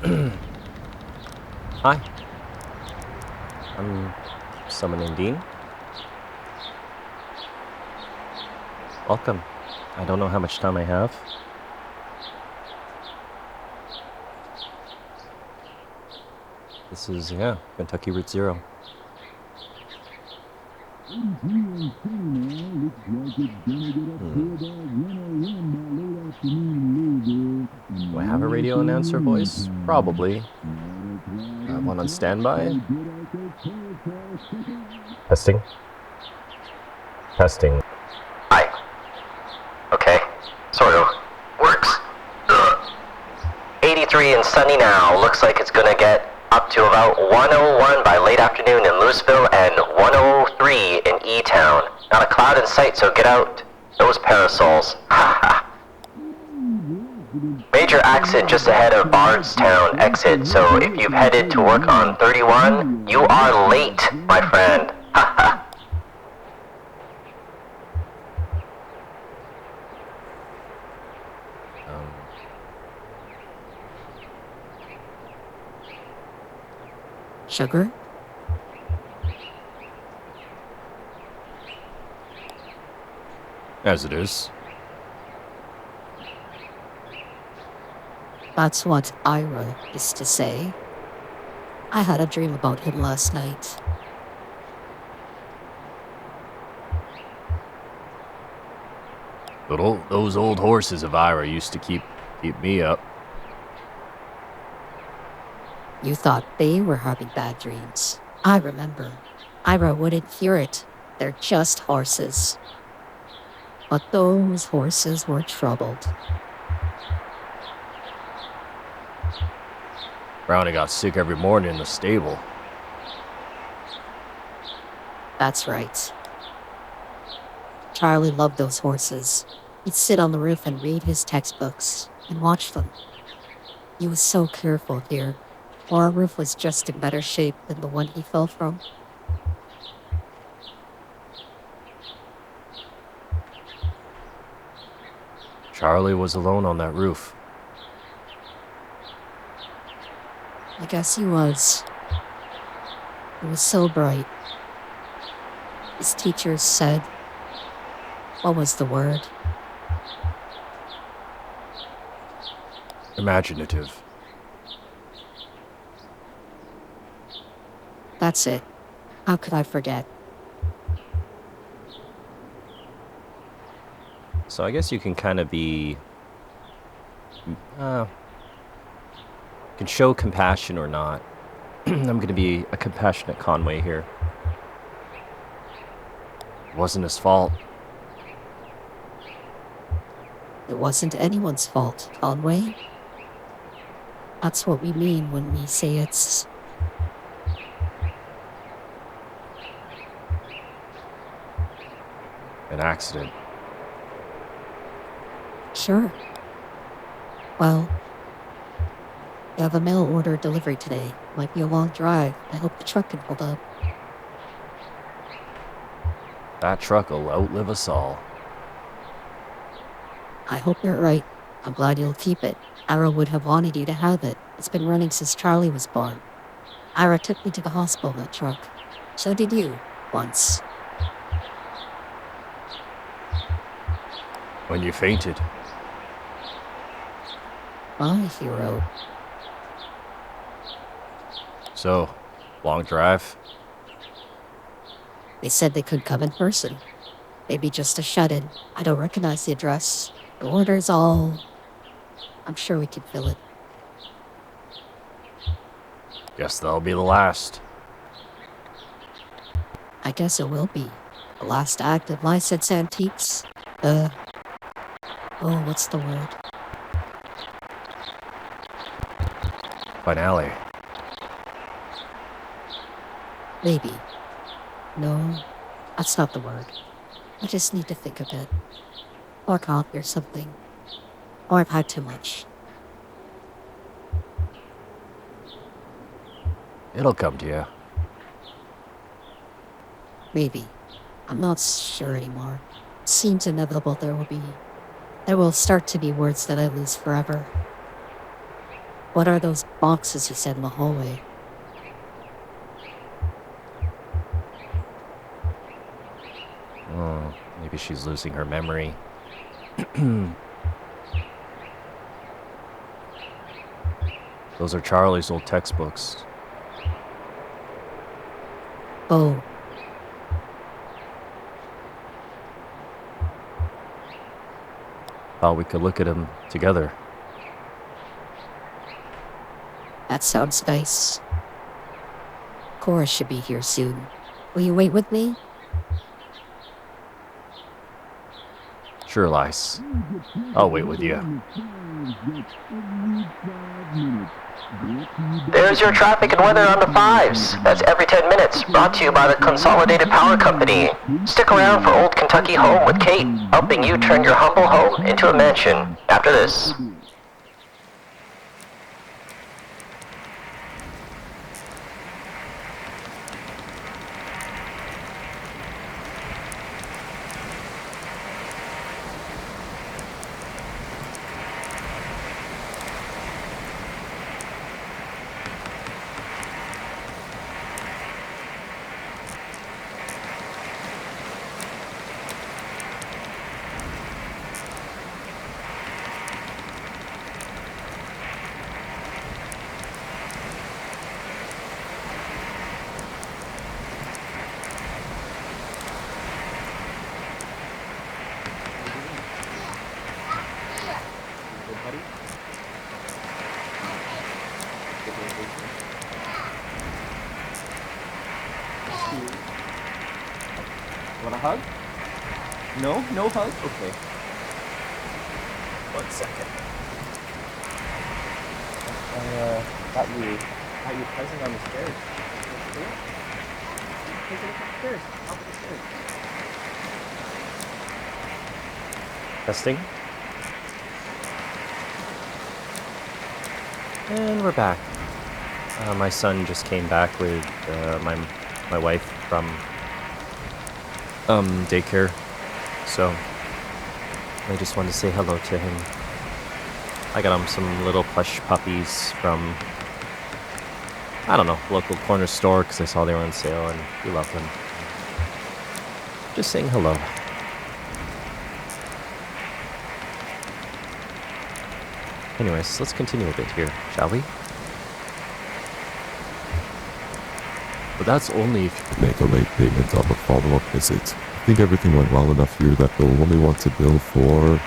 Hi, I'm SomeoneNamedDean. Welcome. I don't know how much time I have. This is, Kentucky Route Zero. Do I have a radio announcer voice? Probably. One on standby? Testing. Testing. Hi. Okay. Sort of. Works. 83 and sunny now. Looks like it's gonna get up to about 101 by late afternoon in Louisville and 103 in E-Town. Not a cloud in sight, so get out those parasols. Major accident just ahead of Bardstown exit, so if you've headed to work on 31, you are late, my friend. Sugar? As it is. That's what Ira is to say. I had a dream about him last night. But those old horses of Ira used to keep me up. You thought they were having bad dreams. I remember. Ira wouldn't hear it. They're just horses. But those horses were troubled. Brownie got sick every morning in the stable. That's right. Charlie loved those horses. He'd sit on the roof and read his textbooks and watch them. He was so careful here. Our roof was just in better shape than the one he fell from. Charlie was alone on that roof. I guess he was. It was so bright. His teachers said, what was the word? Imaginative. That's it. How could I forget? So I guess you can kind of be... can show compassion or not. I'm going to be a compassionate Conway here. It wasn't his fault. It wasn't anyone's fault, Conway. That's what we mean when we say it's... an accident. Sure. Well, you have a mail order delivery today. Might be a long drive. I hope the truck can hold up. That truck will outlive us all. I hope you're right. I'm glad you'll keep it. Ira would have wanted you to have it. It's been running since Charlie was born. Ira took me to the hospital in that truck. So did you, once. When you fainted. My hero. So, long drive? They said they could come in person. Maybe just a shut-in. I don't recognize the address. The order's all... I'm sure we can fill it. Guess that'll be the last. I guess it will be. The last act of Lysette's Antiques. Oh, what's the word? Finale. Maybe. No, that's not the word. I just need to think a bit. Or coffee or something. Or I've had too much. It'll come to you. Maybe. I'm not sure anymore. It seems inevitable there will start to be words that I lose forever. What are those boxes you said in the hallway? Oh, maybe she's losing her memory. Those are Charlie's old textbooks. Oh, Thought we could look at them together. that sounds nice. Cora should be here soon. Will you wait with me? Sure, Lys. I'll wait with you. There's your traffic and weather on the 5s. That's every 10 minutes, brought to you by the Consolidated Power Company. Stick around for Old Kentucky Home with Kate, helping you turn your humble home into a mansion. After this. Want a hug? No? No hug? Okay. 1 second. Got you present on the stairs. Take it up the stairs. Up the stairs. Testing. And we're back. My son just came back with my wife from daycare, so I just wanted to say hello to him. I got him some little plush puppies from, I don't know, local corner store because I saw they were on sale and he loved them. Just saying hello. Anyways, let's continue a bit here, shall we? But that's only if you make a late payment of a follow-up visit. I think everything went well enough here that they'll only want to bill for...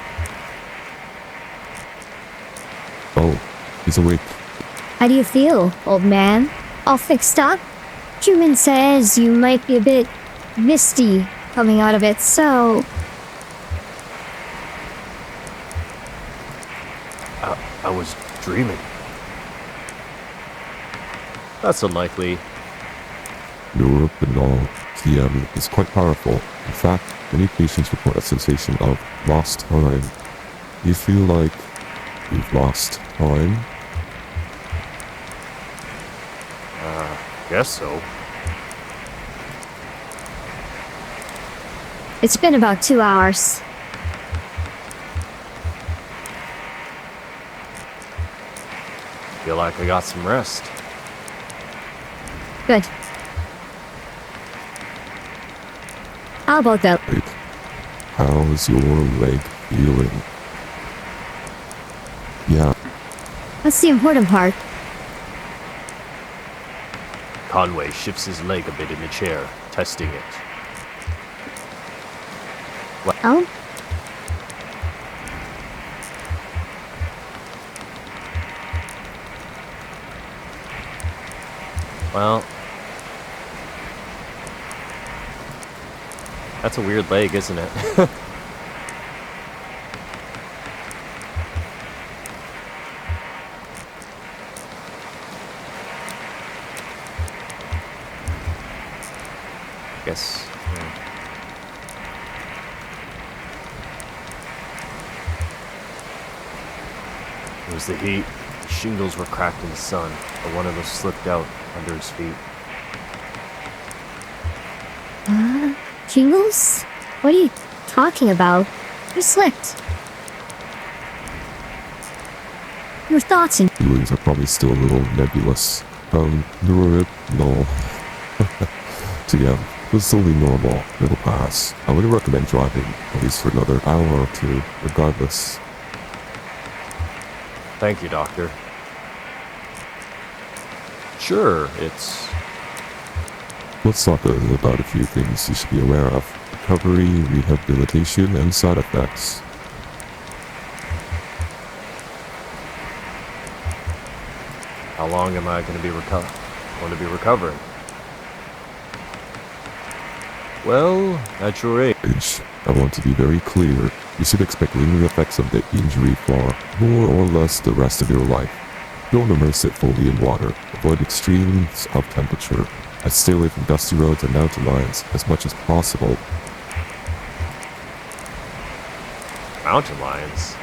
Oh, he's awake. How do you feel, old man? All fixed up? Truman says you might be a bit misty coming out of it, so... I was dreaming. That's unlikely. Neuropinol TM is quite powerful. In fact, many patients report a sensation of lost time. Do you feel like you've lost time? Guess so. It's been about 2 hours. Feel like I got some rest. Good. How about that? Wait, how's your leg feeling? Yeah, That's the important part. Conway shifts his leg a bit in the chair, testing it. Oh? Well, that's a weird leg, isn't it? Guess. It was the heat. The shingles were cracked in the sun, but one of them slipped out under his feet. Jingles? What are you talking about? Who slipped? Your thoughts and Feelings are probably still a little nebulous. Neurorip? No. TM. This is only normal. It'll pass. I would recommend driving, at least for another hour or two, regardless. Thank you, Doctor. Sure, it's... Let's talk a little about a few things you should be aware of. Recovery, rehabilitation, and side effects. How long am I going to be recovering? Well, at your age. I want to be very clear. You should expect lingering effects of the injury for more or less the rest of your life. Don't immerse it fully in water. Avoid extremes of temperature. And stay away from dusty roads and mountain lions as much as possible. Mountain lions?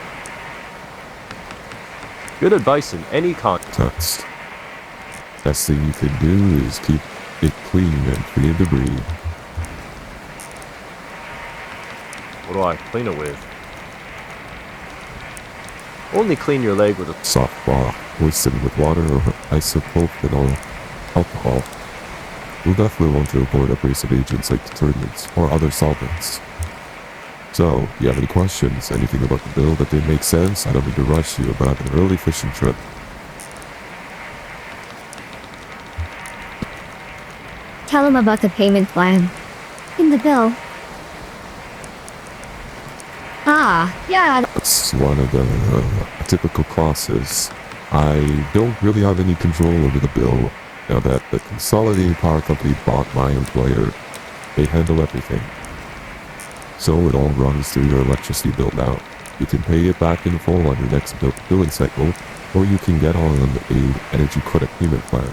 Good advice in any context. Best thing you can do is keep it clean and free of debris. What do I clean it with? Only clean your leg with a... Soft cloth, moistened with water or isopropyl alcohol. You'll definitely want to avoid abrasive agents like detergents or other solvents. So, if you have any questions, anything about the bill that didn't make sense, I don't mean to rush you about an early fishing trip. tell him about the payment plan. In the bill. Ah, yeah. That's one of the typical clauses. I don't really have any control over the bill. Now that the consolidated power company bought my employer, they handle everything. So it all runs through your electricity bill now. You can pay it back in full on your next billing cycle, or you can get on a energy credit payment plan.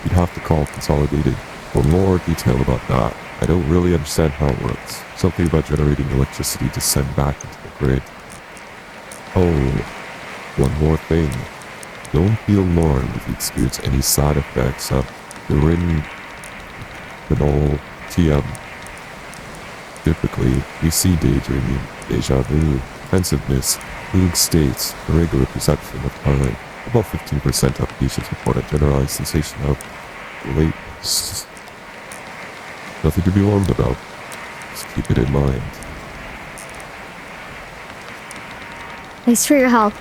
You'd have to call Consolidated for more detail about that. I don't really understand how it works. Something about generating electricity to send back into the grid. Oh, one more thing. Don't be alarmed if you experience any side effects of urine, phenol, TM. Typically, you see daydreaming, deja vu, pensiveness, mood states, irregular perception of time. About 15% of patients report a generalized sensation of lateness. Nothing to be alarmed about. Just keep it in mind. Thanks for your help.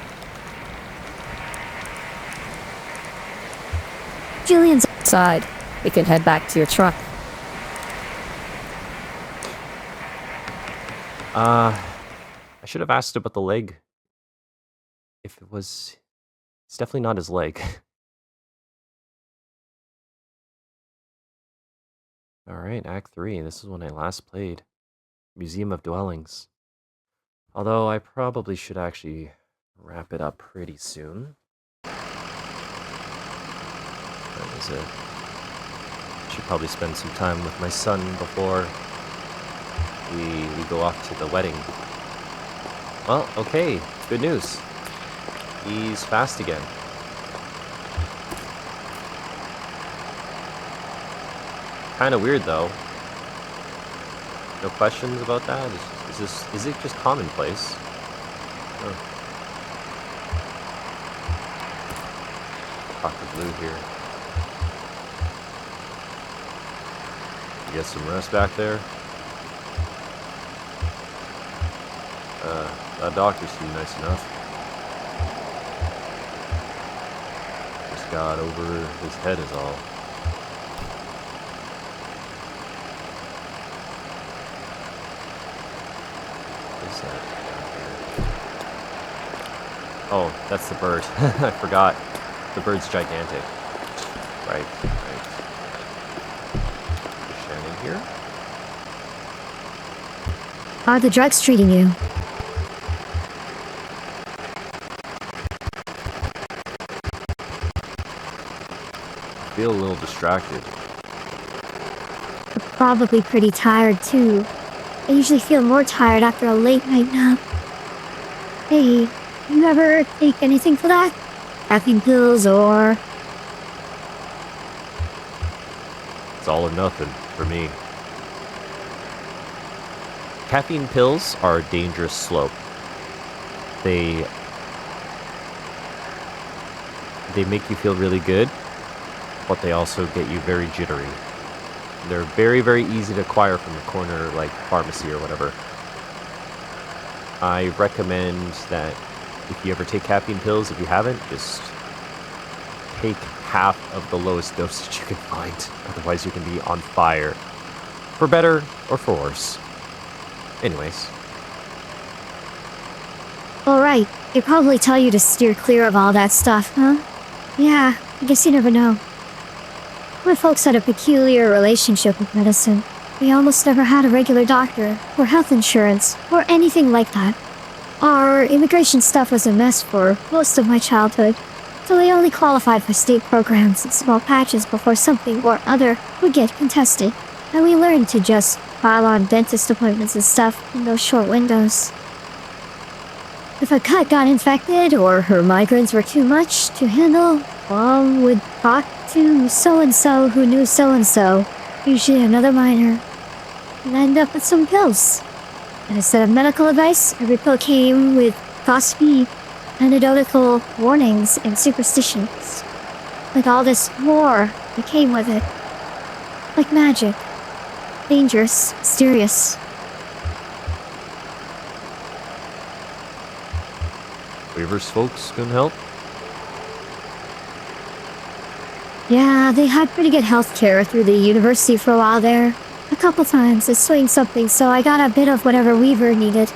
Julian's Outside. We can head back to your truck. I should have asked about the leg. If it was... It's definitely not his leg. Alright, Act 3. This is when I last played. Museum of Dwellings. Although I probably should actually wrap it up pretty soon. That was it. Should probably spend some time with my son before we go off to the wedding. Well, okay. Good news. He's fast again. Kind of weird though. No questions about that? Is it just commonplace? Oh. Dr. Blue here. You get some rest back there? That doctor seemed nice enough. Just got over his head is all. What is that down here? Oh, that's the bird. I forgot. The bird's gigantic. Right. Shannon here. How are the drugs treating you? I feel a little distracted. You're probably pretty tired too. I usually feel more tired after a late night nap. Hey, you ever take anything for that? Caffeine pills or... It's all or nothing for me. Caffeine pills are a dangerous slope. They they make you feel really good, but they also get you very jittery. They're very, very easy to acquire from the corner, like, pharmacy or whatever. I recommend that if you ever take caffeine pills, if you haven't, just take half of the lowest dosage you can find. Otherwise, you can be on fire. For better or for worse. Anyways. Alright, they probably tell you to steer clear of all that stuff, huh? Yeah, I guess you never know. My folks had a peculiar relationship with medicine. We almost never had a regular doctor, or health insurance, or anything like that. Our immigration stuff was a mess for most of my childhood, so we only qualified for state programs in small patches before something or other would get contested, and we learned to just pile on dentist appointments and stuff in those short windows. If a cut got infected or her migraines were too much to handle, Mom would talk to so-and-so who knew so-and-so, usually another minor, and end up with some pills. And instead of medical advice, every pill came with gossipy, anecdotal warnings and superstitions. Like all this lore that came with it. Like magic. Dangerous, mysterious. Weaver's folks couldn't help? Yeah, they had pretty good health care through the university for a while there. A couple times to swing something, so I got a bit of whatever Weaver needed.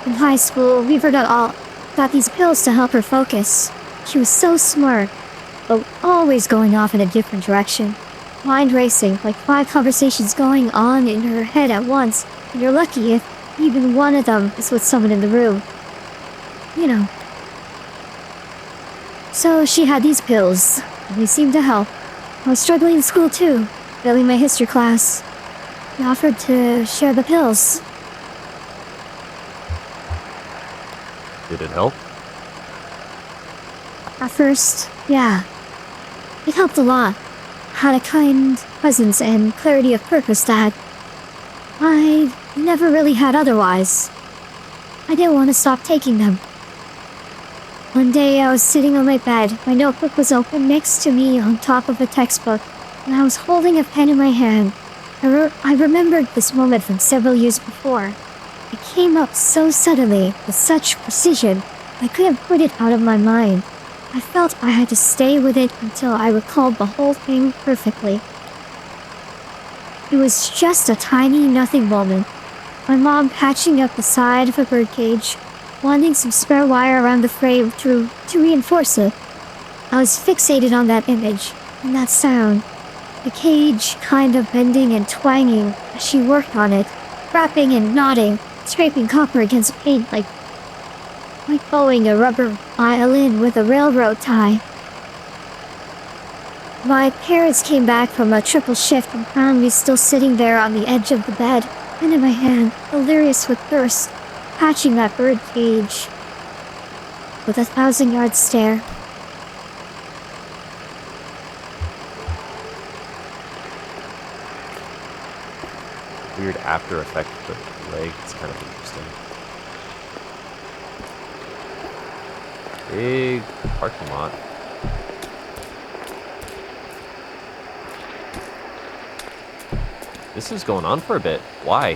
In high school, Weaver got these pills to help her focus. She was so smart, but always going off in a different direction. Mind racing, like 5 conversations going on in her head at once, and you're lucky if even one of them is with someone in the room. You know. So she had these pills, and they seemed to help. I was struggling in school too, failing my history class. He offered to share the pills. Did it help? At first, yeah. It helped a lot. Had a kind presence and clarity of purpose that I never really had otherwise. I didn't want to stop taking them. One day I was sitting on my bed, my notebook was open next to me on top of a textbook, and I was holding a pen in my hand. I remembered this moment from several years before. It came up so suddenly, with such precision, I couldn't put it out of my mind. I felt I had to stay with it until I recalled the whole thing perfectly. It was just a tiny nothing moment. My mom patching up the side of a birdcage, wanting some spare wire around the frame to reinforce it. I was fixated on that image, and that sound. The cage kind of bending and twanging as she worked on it, rapping and nodding, scraping copper against paint like bowing a rubber violin with a railroad tie. My parents came back from a triple shift and found me still sitting there on the edge of the bed, pen in my hand, delirious with thirst, patching that bird cage with a 1,000-yard stare. Weird after effect with the leg. It's kind of interesting. Big parking lot. This is going on for a bit. Why?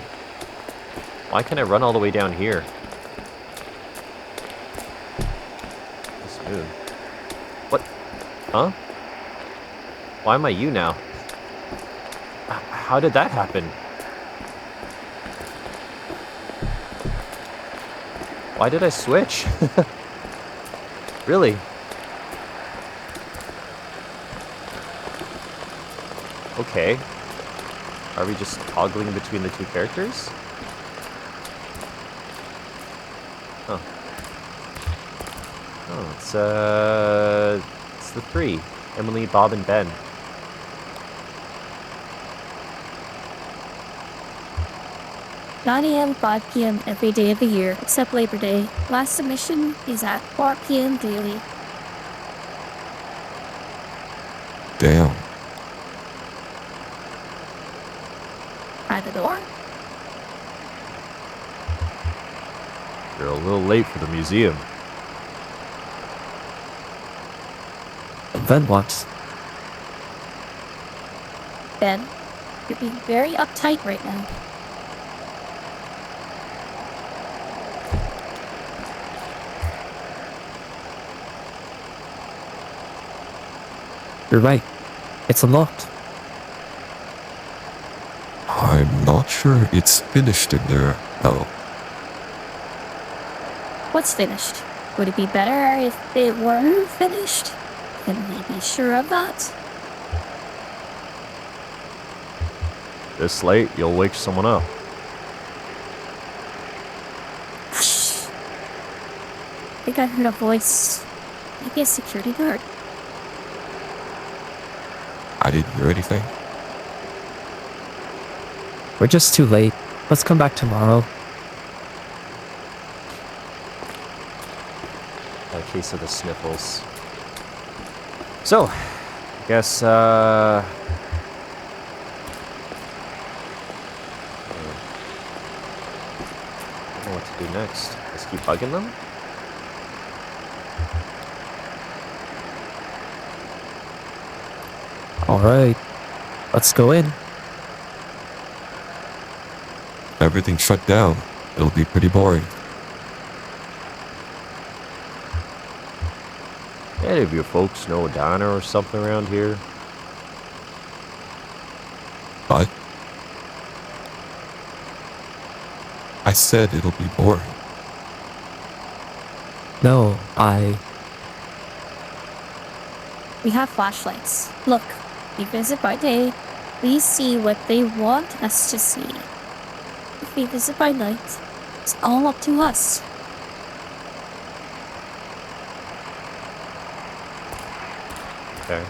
Why can't I run all the way down here? Smooth. What? Huh? Why am I you now? How did that happen? Why did I switch? Really? Okay. Are we just toggling between the two characters? Huh. Oh, it's the 3. Emily, Bob, and Ben. "9 a.m., 5 p.m. every day of the year, except Labor Day. Last submission is at 4 p.m. daily." Damn. Try the door. You're a little late for the museum. Then what? Ben, you're being very uptight right now. You're right. It's unlocked. I'm not sure it's finished in there, though. What's finished? Would it be better if it were finished? Can we be sure of that? This late, you'll wake someone up. Shh. I think I heard a voice. Maybe a security guard. I didn't hear anything. We're just too late. Let's come back tomorrow. A case of the sniffles. So, I guess, I don't know what to do next. Just keep bugging them? Alright. Let's go in. Everything's shut down. It'll be pretty boring. Any of you folks know a diner or something around here? But I said it'll be boring. No, We have flashlights. Look, we visit by day. We see what they want us to see. If we visit by night, it's all up to us. Okay.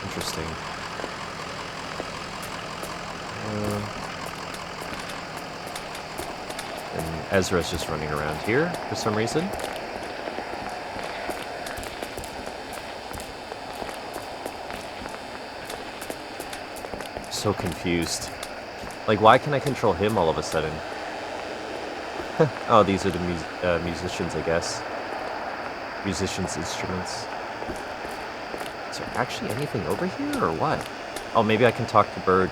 Interesting. And Ezra's just running around here for some reason. So confused. Like, why can I control him all of a sudden? Oh, these are the musicians, I guess. Musicians' instruments. Is there actually anything over here, or what? Oh, maybe I can talk to Bird.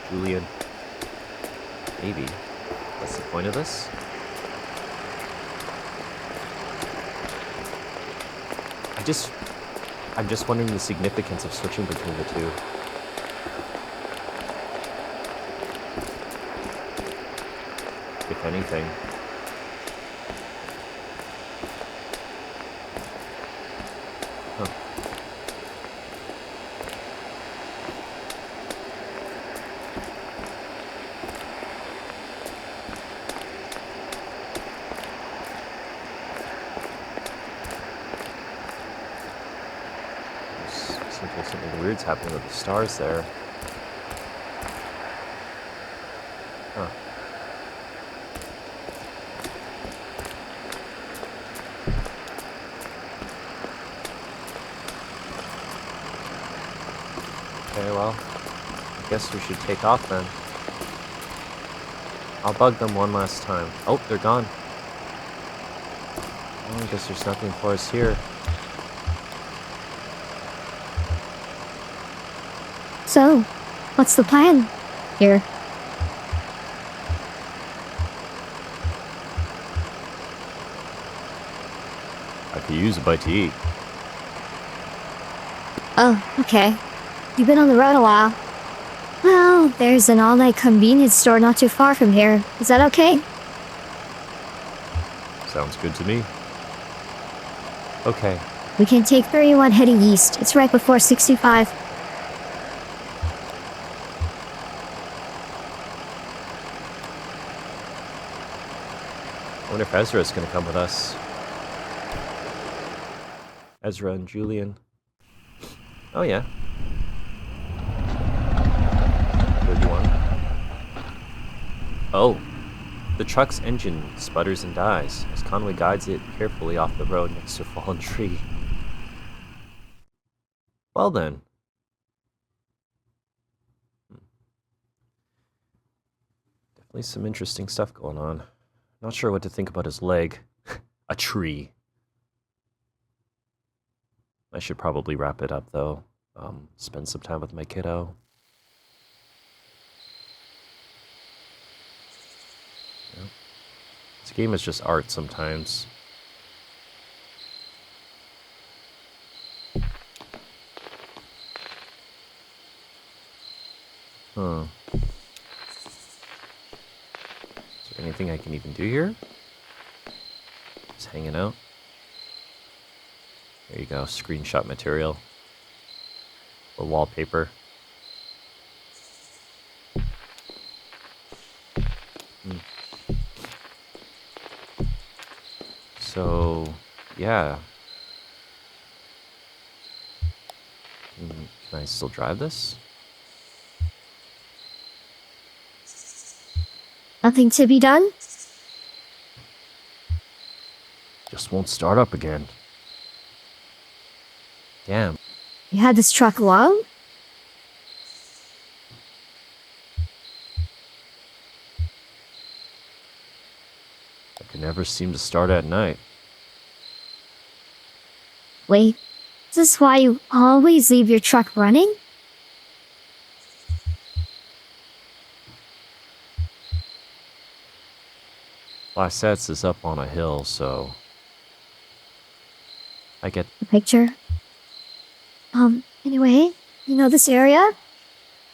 Julian. Maybe. That's the point of this? I'm just wondering the significance of switching between the two. If anything. Huh. Seems like something weird's happening with the stars there. Huh. Okay, well, I guess we should take off then. I'll bug them one last time. Oh, they're gone. Well, I guess there's nothing for us here. So, what's the plan here? I could use a bite to eat. Oh, okay. You've been on the road a while. Well, there's an all-night convenience store not too far from here. Is that okay? Sounds good to me. Okay. We can take 31 heading east. It's right before 65. I wonder if Ezra's gonna come with us. Ezra and Julian. Oh yeah. 31. Oh. The truck's engine sputters and dies as Conway guides it carefully off the road next to a fallen tree. Well then. Definitely some interesting stuff going on. Not sure what to think about his leg. A tree. I should probably wrap it up, though. Spend some time with my kiddo. Yep. This game is just art sometimes. Huh. Is there anything I can even do here? Just hanging out. There you go, screenshot material. Or wallpaper. So, yeah. Can I still drive this? Nothing to be done? Just won't start up again. Damn. You had this truck long? I can never seem to start at night. Wait, is this why you always leave your truck running? Lysette's is up on a hill, so I get The picture. Anyway, you know this area?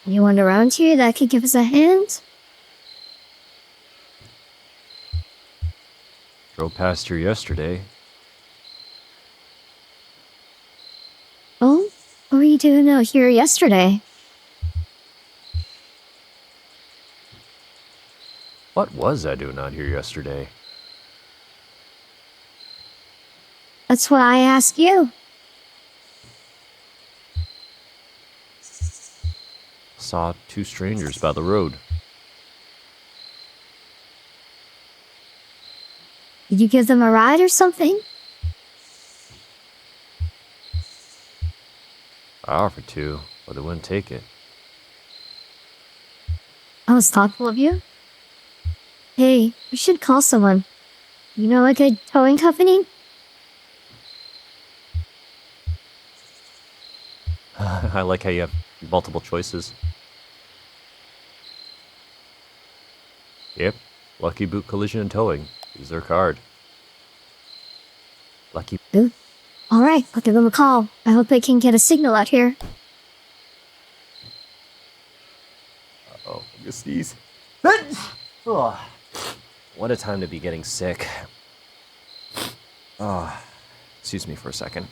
Anyone around here that could give us a hand? drove past here yesterday. Oh, what were you doing out here yesterday? What was I doing out here yesterday? That's why I ask you. Saw two strangers by the road. Did you give them a ride or something? I offered to, but they wouldn't take it. That was thoughtful of you. Hey, we should call someone. You know a good towing company? I like how you have multiple choices. Yep, Lucky Boot Collision and Towing. Use their card. Lucky. Alright, I'll give them a call. I hope they can get a signal out here. Oh, I'm gonna sneeze. What a time to be getting sick. Oh, excuse me for a second.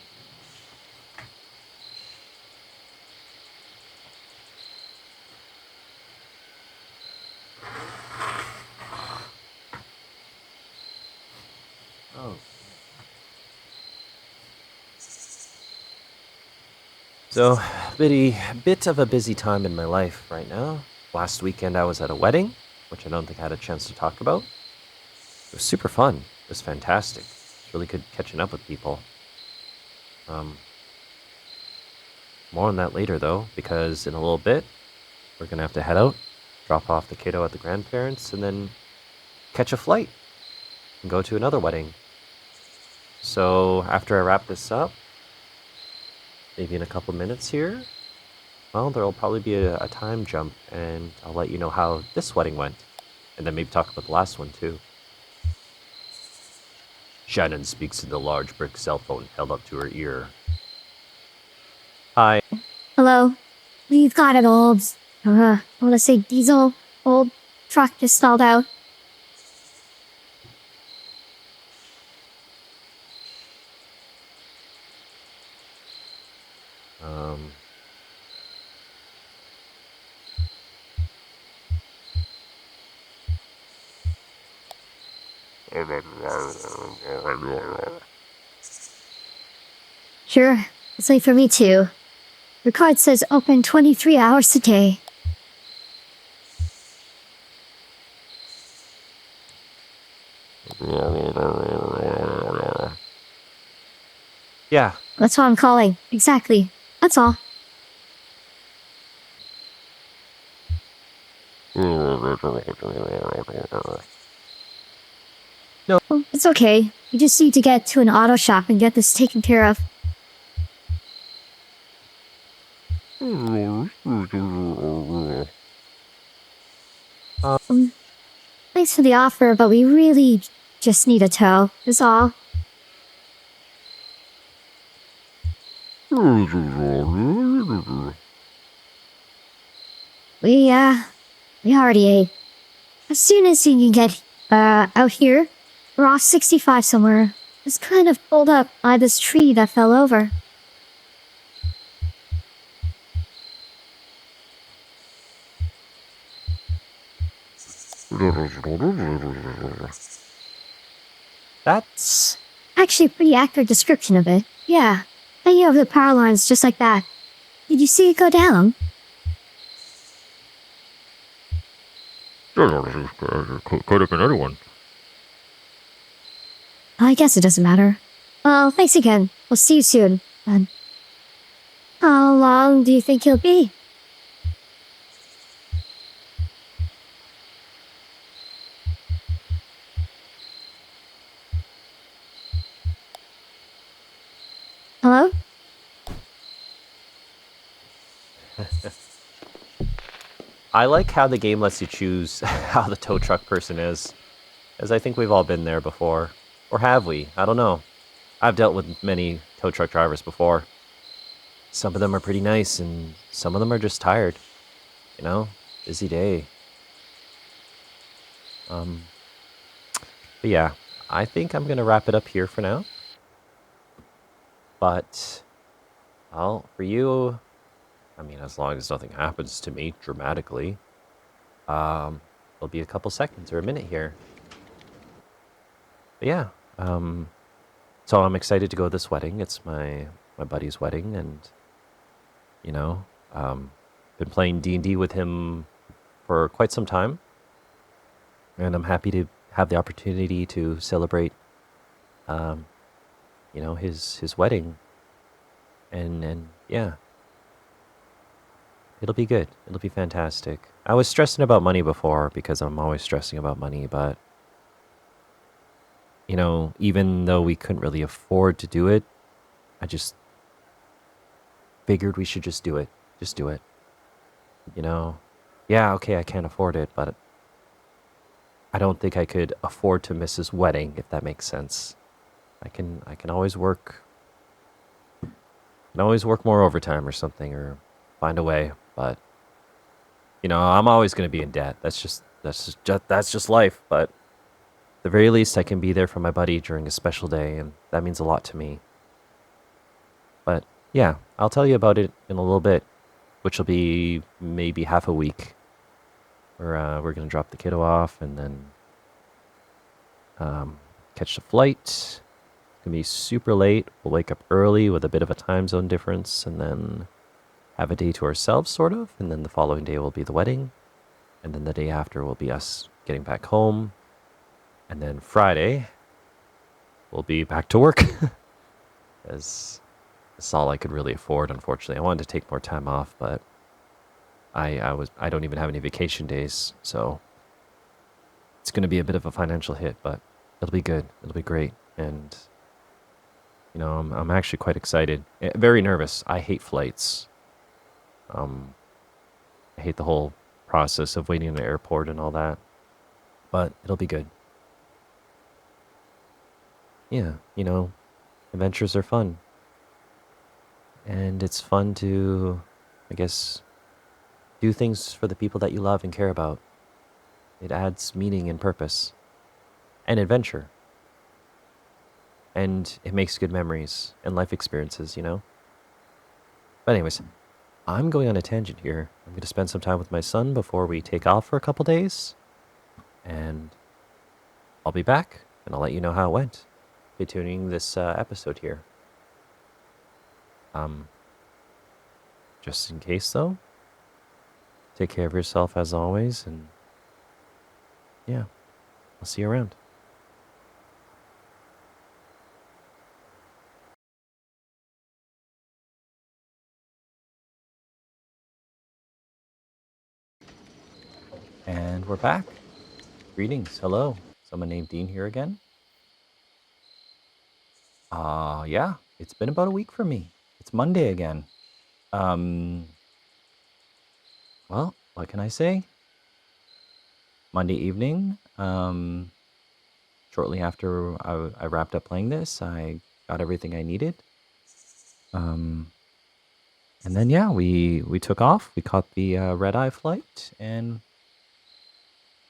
Oh. So, bit of a busy time in my life right now. Last weekend I was at a wedding, which I don't think I had a chance to talk about. It was super fun. It was fantastic. It's really good catching up with people. More on that later though, because in a little bit, we're gonna have to head out, drop off the kiddo at the grandparents, and then catch a flight and go to another wedding. So after I wrap this up, maybe in a couple minutes here, well, there'll probably be a time jump, and I'll let you know how this wedding went, and then maybe talk about the last one too. Shannon speaks in the large brick cell phone held up to her ear. Hi. Hello. We've got an old, I want to say diesel, old truck just stalled out. Sure, it's late for me too. The card says open 23 hours a day. Yeah. That's why I'm calling. Exactly. That's all. No. It's okay. We just need to get to an auto shop and get this taken care of. Thanks for the offer, but we really just need a tow, is all. We already ate. As soon as you can get, out here, we're off 65 somewhere. It's kind of pulled up by this tree that fell over. That's Actually, a pretty accurate description of it. Yeah, hanging over the power lines just like that. Did you see it go down? Could have been anyone. I guess it doesn't matter. Well, thanks again. We'll see you soon. And how long do you think he'll be? Hello? I like how the game lets you choose how the tow truck person is, as I think we've all been there before. Or have we? I don't know. I've dealt with many tow truck drivers before. Some of them are pretty nice, and some of them are just tired. You know? Busy day. But yeah, I think I'm gonna wrap it up here for now. But, well, for you, I mean, as long as nothing happens to me dramatically, it'll be a couple seconds or a minute here. But yeah, so I'm excited to go to this wedding. It's my buddy's wedding, and you know, been playing D&D with him for quite some time, and I'm happy to have the opportunity to celebrate, you know, his wedding, and yeah, it'll be good. It'll be fantastic. I was stressing about money before because I'm always stressing about money, but you know, even though we couldn't really afford to do it, I just figured we should just do it. Just do it. You know, yeah, okay, I can't afford it, but I don't think I could afford to miss his wedding, if that makes sense. I can always work. Can always work more overtime or something, or find a way. But you know, I'm always going to be in debt. That's just life. But at the very least, I can be there for my buddy during a special day, and that means a lot to me. But yeah, I'll tell you about it in a little bit, which will be maybe half a week. We're gonna drop the kiddo off and then catch the flight. It's gonna be super late. We'll wake up early with a bit of a time zone difference, and then have a day to ourselves, sort of. And then the following day will be the wedding, and then the day after will be us getting back home. And then Friday, we'll be back to work. As that's all I could really afford, unfortunately. I wanted to take more time off, but I don't even have any vacation days, so it's going to be a bit of a financial hit, but it'll be good. It'll be great, and you know, I'm actually quite excited. Very nervous. I hate flights. I hate the whole process of waiting in the airport and all that, but it'll be good. Yeah, you know, adventures are fun. And it's fun to, I guess, do things for the people that you love and care about. It adds meaning and purpose. And adventure. And it makes good memories and life experiences, you know? But anyways, I'm going on a tangent here. I'm going to spend some time with my son before we take off for a couple days. And I'll be back, and I'll let you know how it went. Continuing this episode here. Just in case, though, take care of yourself as always, and yeah, I'll see you around. And we're back. Greetings, hello. Someone named Dean here again. Yeah, it's been about a week for me. It's Monday again. Well, what can I say? Monday evening, shortly after I wrapped up playing this, I got everything I needed. And then yeah, we took off. We caught the red-eye flight, and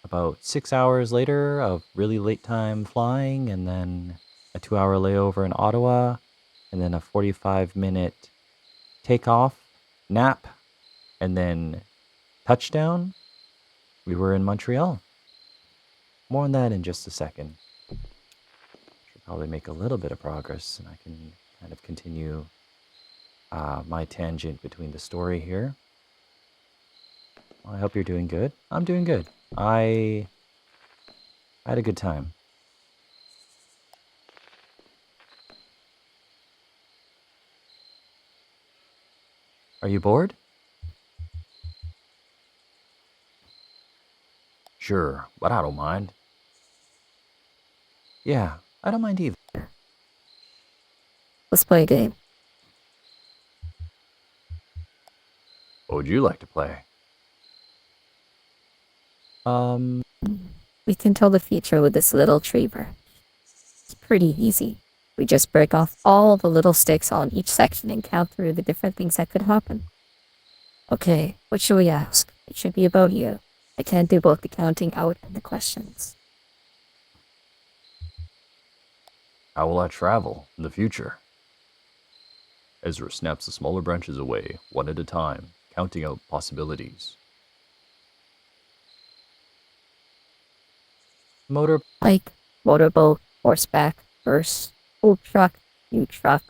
about 6 hours later of really late time flying, and then a 2-hour layover in Ottawa, and then a 45-minute takeoff, nap, and then touchdown. We were in Montreal. More on that in just a second. Should probably make a little bit of progress, and I can kind of continue my tangent between the story here. Well, I hope you're doing good. I'm doing good. I had a good time. Are you bored? Sure, but I don't mind. Yeah, I don't mind either. Let's play a game. What would you like to play? We can tell the future with this little tree branch. It's pretty easy. We just break off all the little sticks on each section and count through the different things that could happen. Okay, what should we ask? It should be about you. I can't do both the counting out and the questions. How will I travel in the future? Ezra snaps the smaller branches away, one at a time, counting out possibilities. Bike, motorboat, horseback, hearse, old truck, new truck,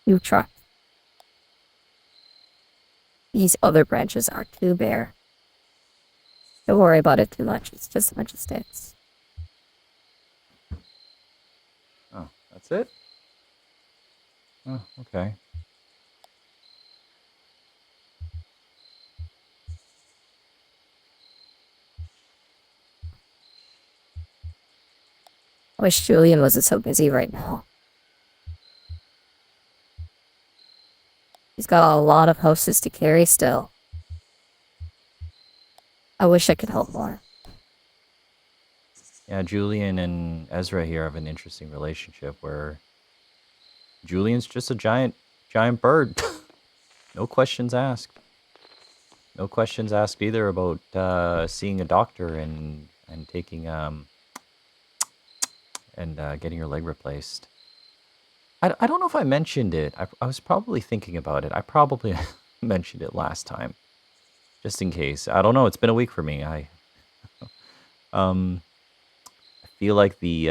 new truck. These other branches are too bare. Don't worry about it too much, it's just a bunch of sticks. Oh, that's it? Oh, okay. I wish Julian wasn't so busy right now. He's got a lot of houses to carry still. I wish I could help more. Yeah, Julian and Ezra here have an interesting relationship where Julian's just a giant bird. No questions asked. No questions asked either about seeing a doctor and taking getting your leg replaced. I don't know if I mentioned it. I was probably thinking about it. I probably mentioned it last time, just in case. I don't know. It's been a week for me. I feel like the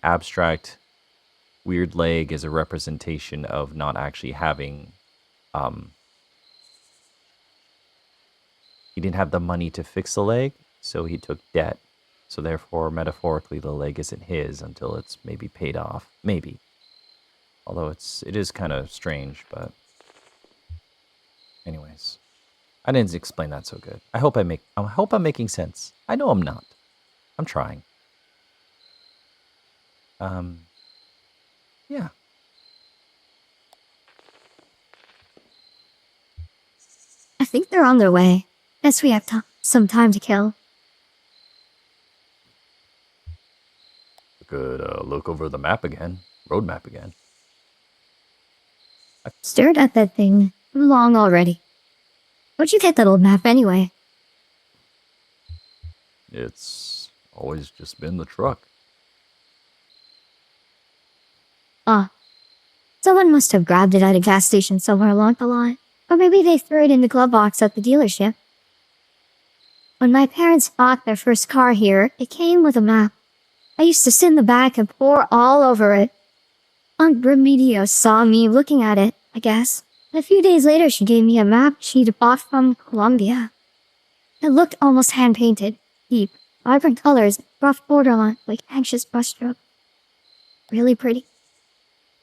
abstract weird leg is a representation of not actually having. He didn't have the money to fix the leg, so he took debt. So therefore, metaphorically, the leg isn't his until it's maybe paid off. Maybe. Although it is kind of strange, but anyways, I didn't explain that so good. I hope I'm making sense. I know I'm not. I'm trying. Yeah. I think they're on their way. Guess we have some time to kill. We could look over the map again. Road map again. Stared at that thing long already. Where'd you get that old map anyway? It's always just been the truck. Someone must have grabbed it at a gas station somewhere along the line. Or maybe they threw it in the glove box at the dealership. When my parents bought their first car here, it came with a map. I used to sit in the back and pore all over it. Aunt Remedios saw me looking at it, I guess. And a few days later, she gave me a map she'd bought from Colombia. It looked almost hand-painted, deep, vibrant colors, rough borderline, like anxious brushstroke. Really pretty.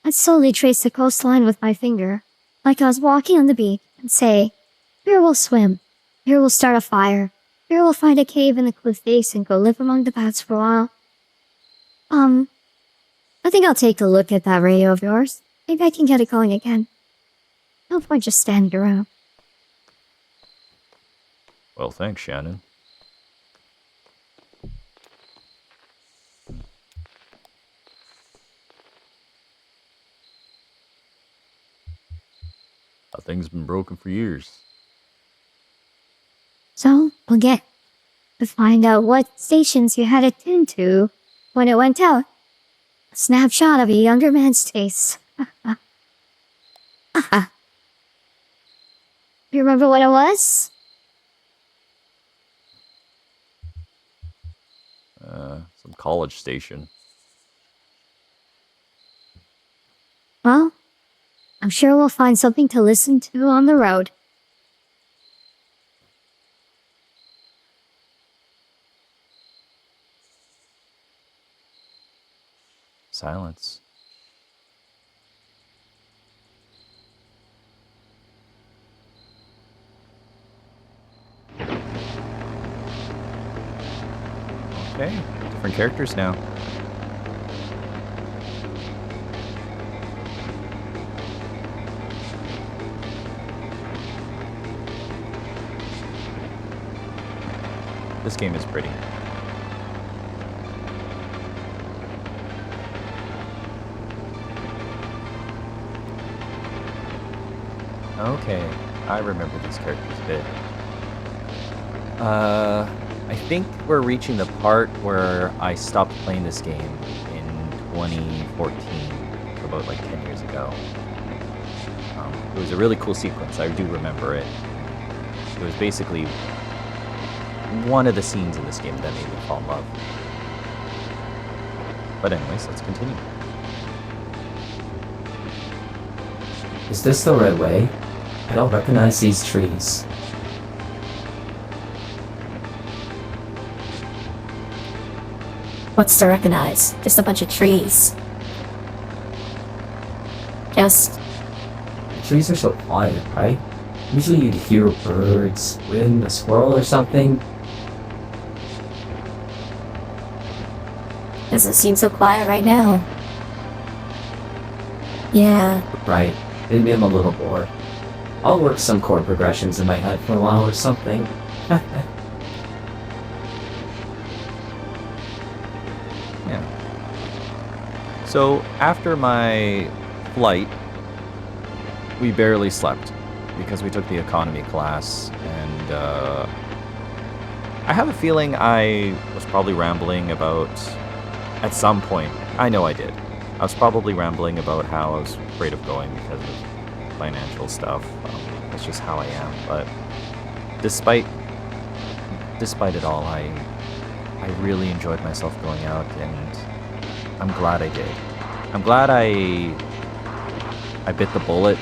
I'd slowly trace the coastline with my finger, like I was walking on the beach, and say, here we'll swim, here we'll start a fire, here we'll find a cave in the cliff face and go live among the bats for a while. I think I'll take a look at that radio of yours. Maybe I can get it going again. No point just standing around. Well, thanks, Shannon. That thing's been broken for years. So, we'll get to find out what stations you had it tuned to when it went out. A snapshot of a younger man's face. You remember what it was? Some college station. Well, I'm sure we'll find something to listen to on the road. Silence. Okay, different characters now. This game is pretty. Okay, I remember these characters a bit. I think we're reaching the part where I stopped playing this game in 2014, about like 10 years ago. It was a really cool sequence, I do remember it. It was basically one of the scenes in this game that made me fall in love. But anyways, let's continue. Is this the right way? I don't recognize these trees. What's to recognize? Just a bunch of trees. Just The trees are so quiet, right? Usually you'd hear birds, wind, a squirrel or something. doesn't seem so quiet right now. Yeah, Right. Maybe I'm a little bored. I'll work some chord progressions in my head for a while or something. Yeah. So after my flight, we barely slept because we took the economy class, and I have a feeling I was probably rambling about, at some point, I know I did. I was probably rambling about how I was afraid of going because of financial stuff. That's just how I am. But despite it all, I really enjoyed myself going out, and I'm glad I did. I'm glad I bit the bullet.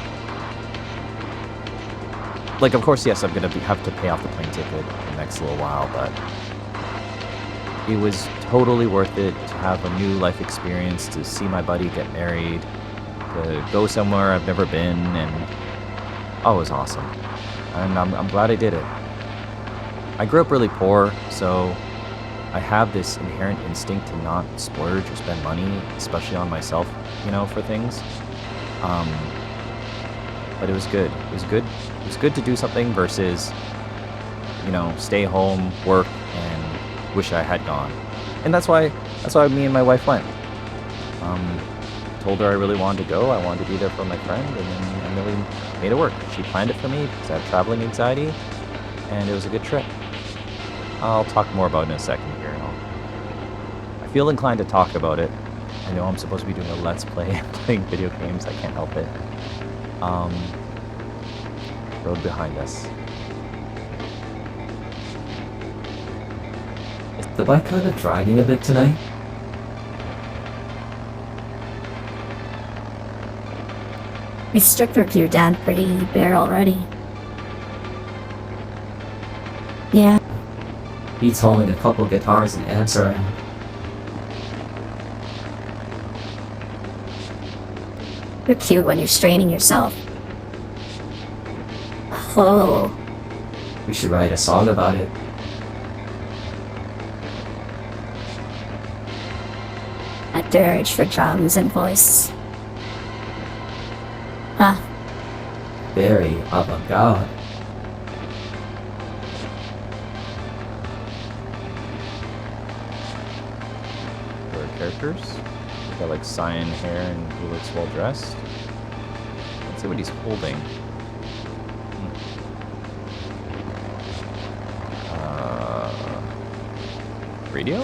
Like, of course, yes, I'm gonna have to pay off the plane ticket in the next little while, but it was totally worth it to have a new life experience, to see my buddy get married, to go somewhere I've never been, and oh, it was awesome. And I'm glad I did it. I grew up really poor, so I have this inherent instinct to not splurge or spend money, especially on myself, for things. But it was good. It was good. It was good to do something versus, stay home, work, and wish I had gone. And that's why me and my wife went. Told her I really wanted to go. I wanted to be there for my friend, and then I really made it work. She planned it for me because I have traveling anxiety, and it was a good trip. I'll talk more about it in a second here. I feel inclined to talk about it. I know I'm supposed to be doing a Let's Play playing video games. I can't help it. Road behind us. Is the bike kind of dragging a bit tonight? we stripped her gear down pretty bare already. Yeah, He's hauling a couple guitars and amps around. you're cute when you're straining yourself. Oh, We should write a song about it. a dirge for drums and voice. Huh, Very avant-garde. characters. He's got like cyan hair and he looks well dressed. Let's see what he's holding. Radio?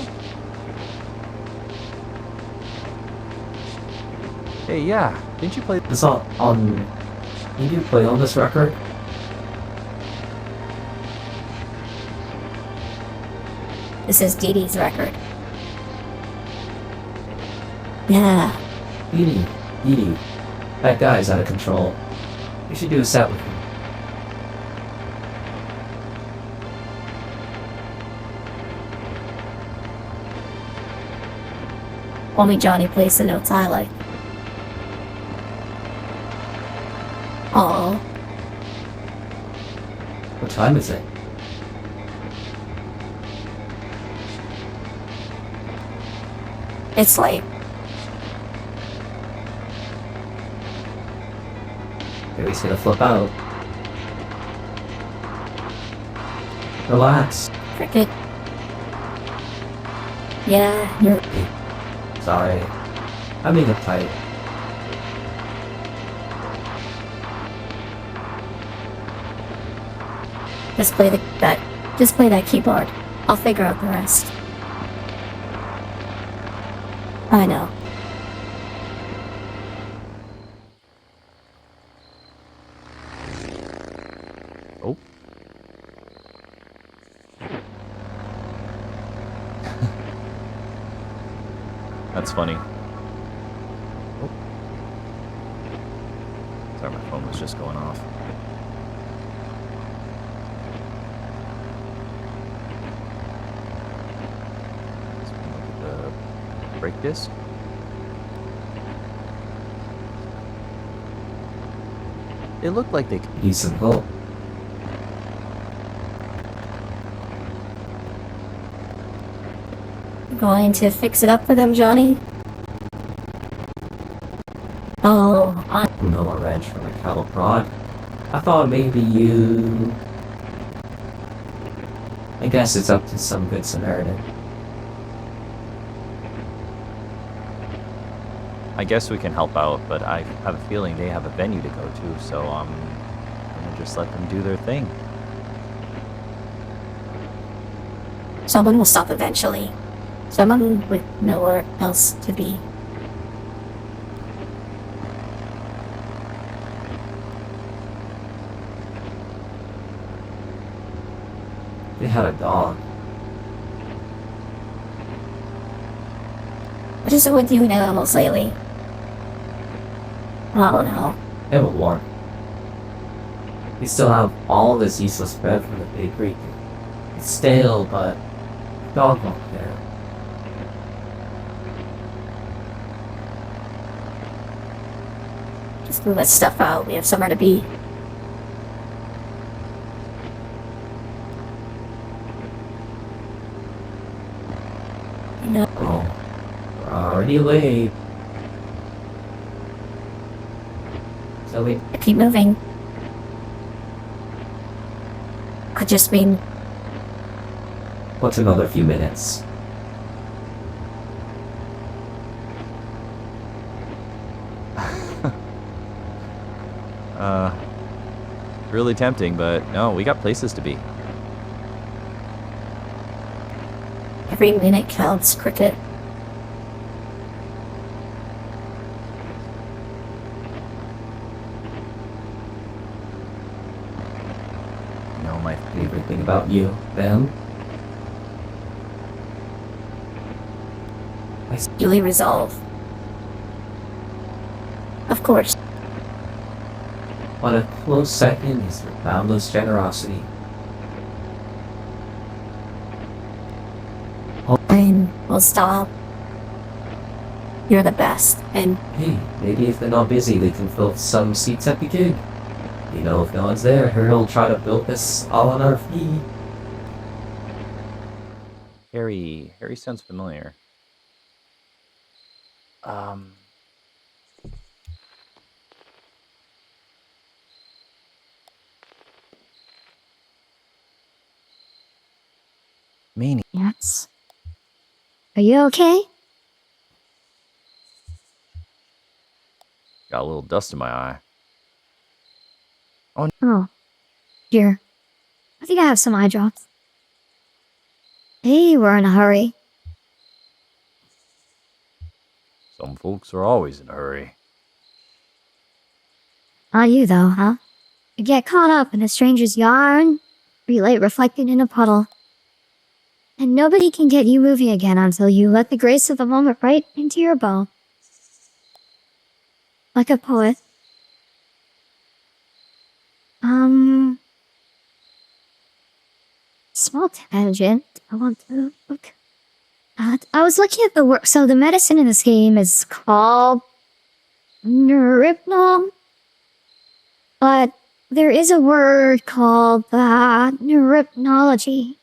Hey, yeah. Didn't you play? It's on. You do play on this record? This is Dee Dee's record. Yeah. Dee Dee. That guy's out of control. You should do a set with him. Only Johnny plays the notes I like. Aww. What time is it? It's late. Maybe he's gonna flip out. Relax. Cricket. Yeah, you're... Sorry. I'm being uptight. Just play that keyboard. I'll figure out the rest. I know. Oh. That's funny. Oh. Sorry, my phone was just going off. Break disc. It looked like they could Use some help. Going to fix it up for them, Johnny? Oh, No, a wrench from a cattle prod. I thought maybe you... I guess it's up to some good Samaritan. I guess we can help out, but I have a feeling they have a venue to go to, so I'm gonna just let them do their thing. someone will stop eventually. Someone with nowhere else to be. They had a dog. What is it with you and animals lately? I don't know. They have a war. We still have all this useless bread from the bakery. It's stale, but dog won't care. Just move that stuff out. We have somewhere to be. No. Oh, we're already late. So we Keep moving. Could just mean what's another few minutes? Really tempting, but no, we got places to be. every minute counts, Cricket. You know, my Favorite thing about you, them? Duly resolve. Of course. What a close second is your boundless generosity. Fine, we'll stop. You're the best, and Hey, maybe if they're not busy, they can fill some seats at the gig. You know, if no one's there, he'll try to build this all on our fee. Harry sounds familiar. Mania. Yes. Are you okay? Got a little dust in my eye. Oh, dear. I think I have some eye drops. Hey, we're in a hurry. Some folks are always in a hurry. Not you, though, huh? You get caught up in a stranger's yarn, relate reflected in a puddle. And nobody can get you moving again until you let the grace of the moment right into your bow. Like a poet. Small tangent. I want to look at. I was looking at the work. So the medicine in this game is called Neurypnol. But there is a word called neurypnology.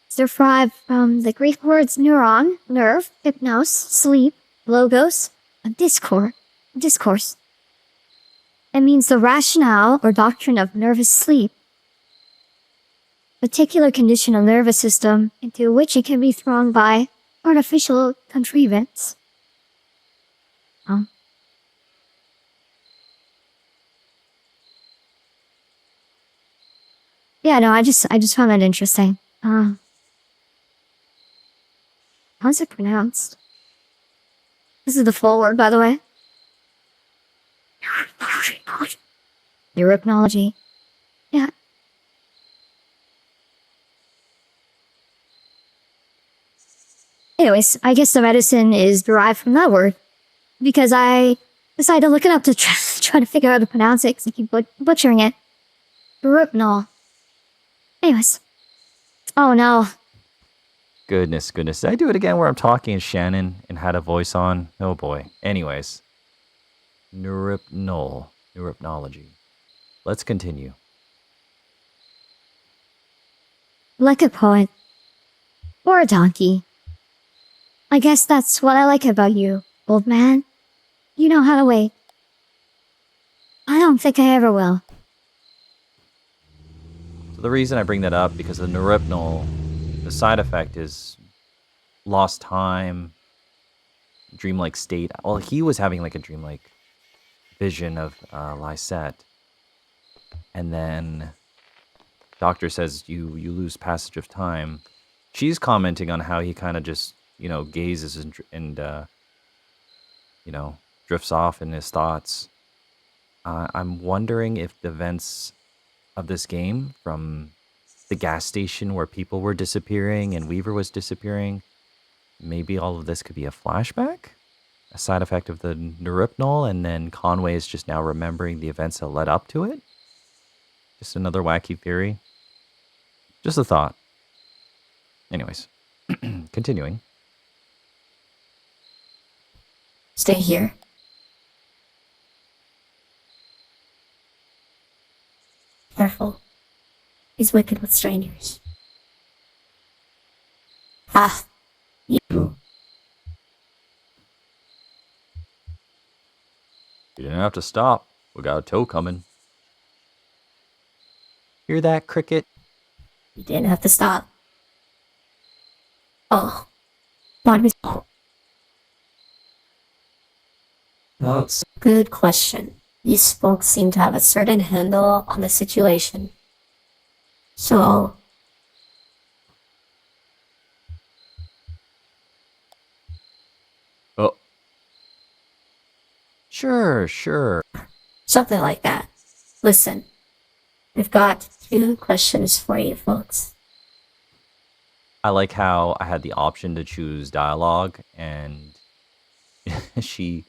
It's derived from the Greek words neuron, nerve, hypnos, sleep, logos, and discourse. It means the rationale or doctrine of nervous sleep, particular condition of nervous system into which it can be thrown by artificial contrivance. Yeah, no, I just found that interesting. How's it pronounced? This is the full word, by the way. Neurypnology. Yeah. Anyways, I guess the medicine is derived from that word. Because I decided to look it up to try to figure out how to pronounce it, because I keep butchering it. Neurypnol. Anyways. Oh no. Goodness. Did I do it again where I'm talking to Shannon and had a voice on? Oh boy. Anyways. Neurypnology. Let's continue. Like a poet. Or a donkey. I guess that's what I like about you, old man. You know how to wait. I don't think I ever will. So the reason I bring that up, because the Neurypnol, the side effect is lost time, dreamlike state. Well, he was having like a dreamlike vision of Lysette. And then doctor says you lose passage of time. She's commenting on how he kind of just, gazes and drifts off in his thoughts. I'm wondering if the events of this game, from the gas station where people were disappearing and Weaver was disappearing, maybe all of this could be a flashback? A side effect of the Neurypnol, and then Conway is just now remembering the events that led up to it? Just another wacky theory? Just a thought. Anyways, continuing. Stay here. Careful. He's wicked with strangers. Ah, you. You didn't have to stop. We got a tow coming. Hear that, Cricket? You didn't have to stop. Oh. What was... That's Good question. These folks seem to have a certain handle on the situation. So... Oh. Sure. something like that. Listen. We've got 2 questions for you folks. I like how I had the option to choose dialogue, and she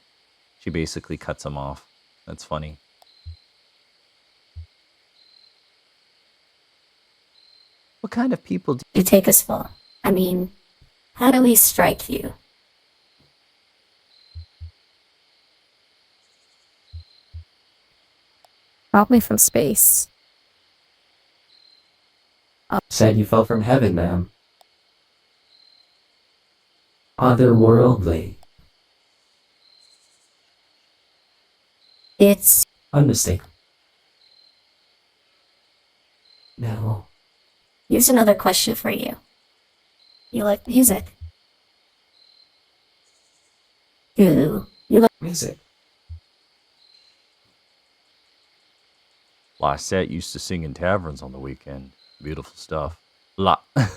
basically cuts him off. That's funny. What kind of people do You take us for. I mean, how do we strike you? Probably from space. said you fell from heaven, ma'am. Otherworldly. It's Unmistakable. No. Here's another question for you. You like music? Do you like Music. Lysette used to sing in taverns on the weekend. Beautiful stuff. Lot of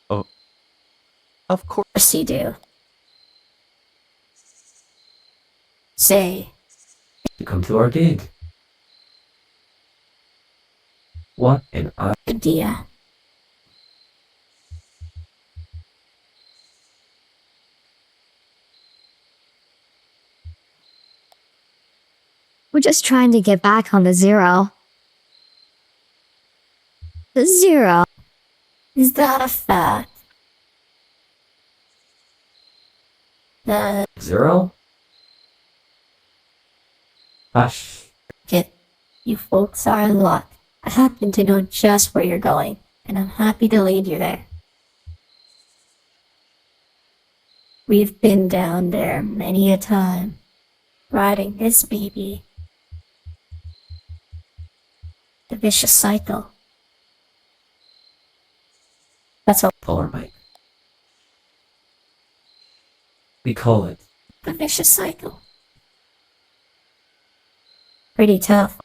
course. Of course you do. Say, You come to our gig. What an idea. We're just trying to get back on the zero. The zero. Is that a fact? The zero? Hush. Kid, you folks are in luck. I happen to know just where you're going, and I'm happy to lead you there. We've been down there many a time, riding this baby. The vicious cycle. That's what Polar bike. We call it. the vicious cycle. Pretty tough.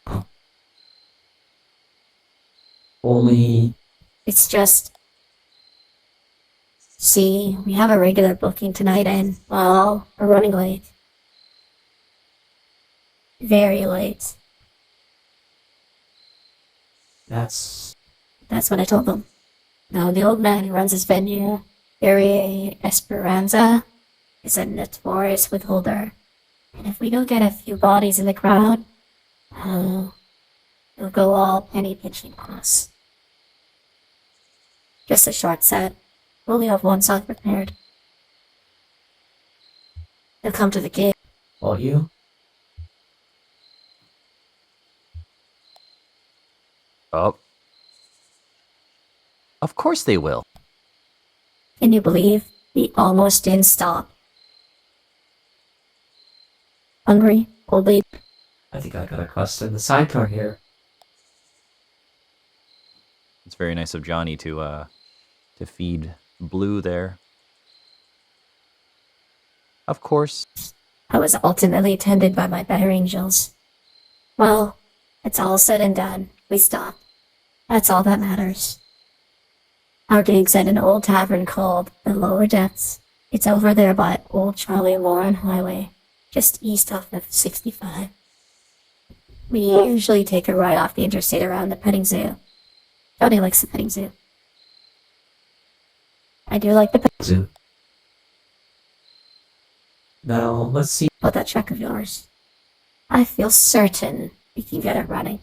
Only It's just... See, we have a regular booking tonight and, well, we're running late. Very late. that's That's what I told them. Now, the old man who runs this venue, Barry Esperanza, is a notorious withholder. And if we don't get a few bodies in the crowd, oh, he'll go all penny pinching on us. Just a short set. We'll only have one song prepared. He'll come to the gig. all you. Oh. Of course they will. Can you believe we almost didn't stop? Hungry, old lady. I think I got a cluster in the sidecar here. It's very nice of Johnny to feed Blue there. Of course. I was ultimately tended by my better angels. Well, it's all said and done. We stopped. That's all that matters. Our gig's at an old tavern called the Lower Depths. It's over there by Old Charlie Warren Highway, just east off of 65. We usually take a ride off the interstate around the petting zoo. Johnny likes the petting zoo. I do like the petting Zoo. Now, let's see. about that truck of yours. I feel certain we can get it running.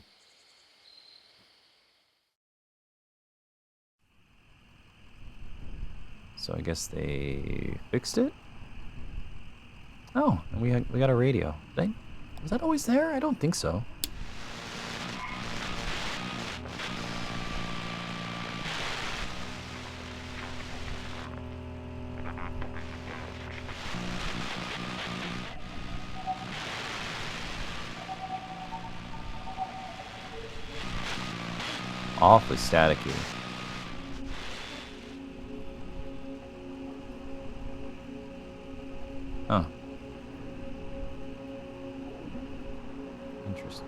So I guess they fixed it. Oh, and we got a radio. Was that always there? I don't think so. Awfully staticky. Oh. Interesting.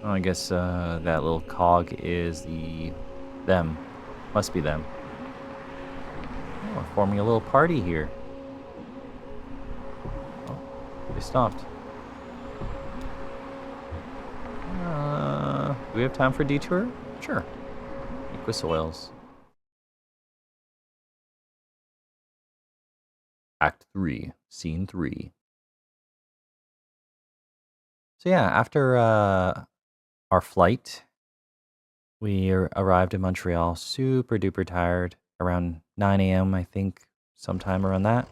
Oh, I guess that little cog is them. Must be them. Oh, we're forming a little party here. Oh, they stopped. Do we have time for a detour? Sure. Whistle oils. Act 3, Scene 3. So yeah, after our flight, we arrived in Montreal super duper tired, around 9 a.m. I think, sometime around that.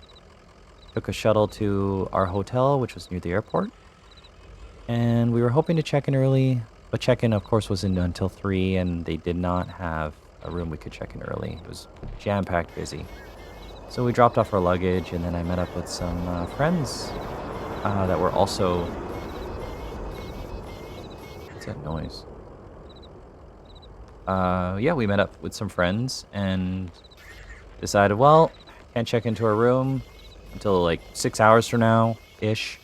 Took a shuttle to our hotel, which was near the airport. And we were hoping to check in early, but check-in, of course, wasn't until 3, and they did not have a room we could check in early. It was jam-packed busy. So we dropped off our luggage, and then I met up with some friends that were also... What's that noise? Yeah, we met up with some friends and decided, well, can't check into our room until like 6 hours from now-ish.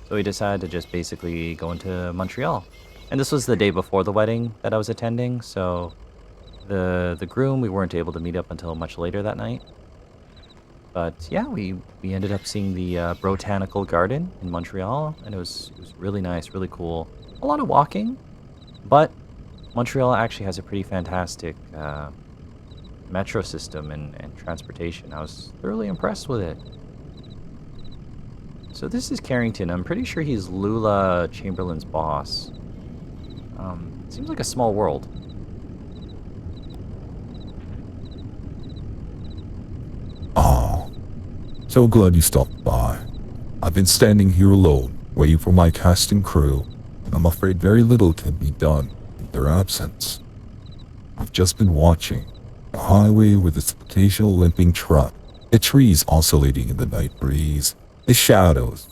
So we decided to just basically go into Montreal. And this was the day before the wedding that I was attending, so the groom, we weren't able to meet up until much later that night. But yeah, we ended up seeing the Botanical Garden in Montreal, and it was really nice, really cool. A lot of walking, but Montreal actually has a pretty fantastic metro system and transportation. I was thoroughly impressed with it. So this is Carrington. I'm pretty sure he's Lula Chamberlain's boss. Seems like a small world. Oh, so glad you stopped by. I've been standing here alone, waiting for my casting crew, and I'm afraid very little can be done in their absence. I've just been watching the highway with its occasional limping truck, the trees oscillating in the night breeze, the shadows,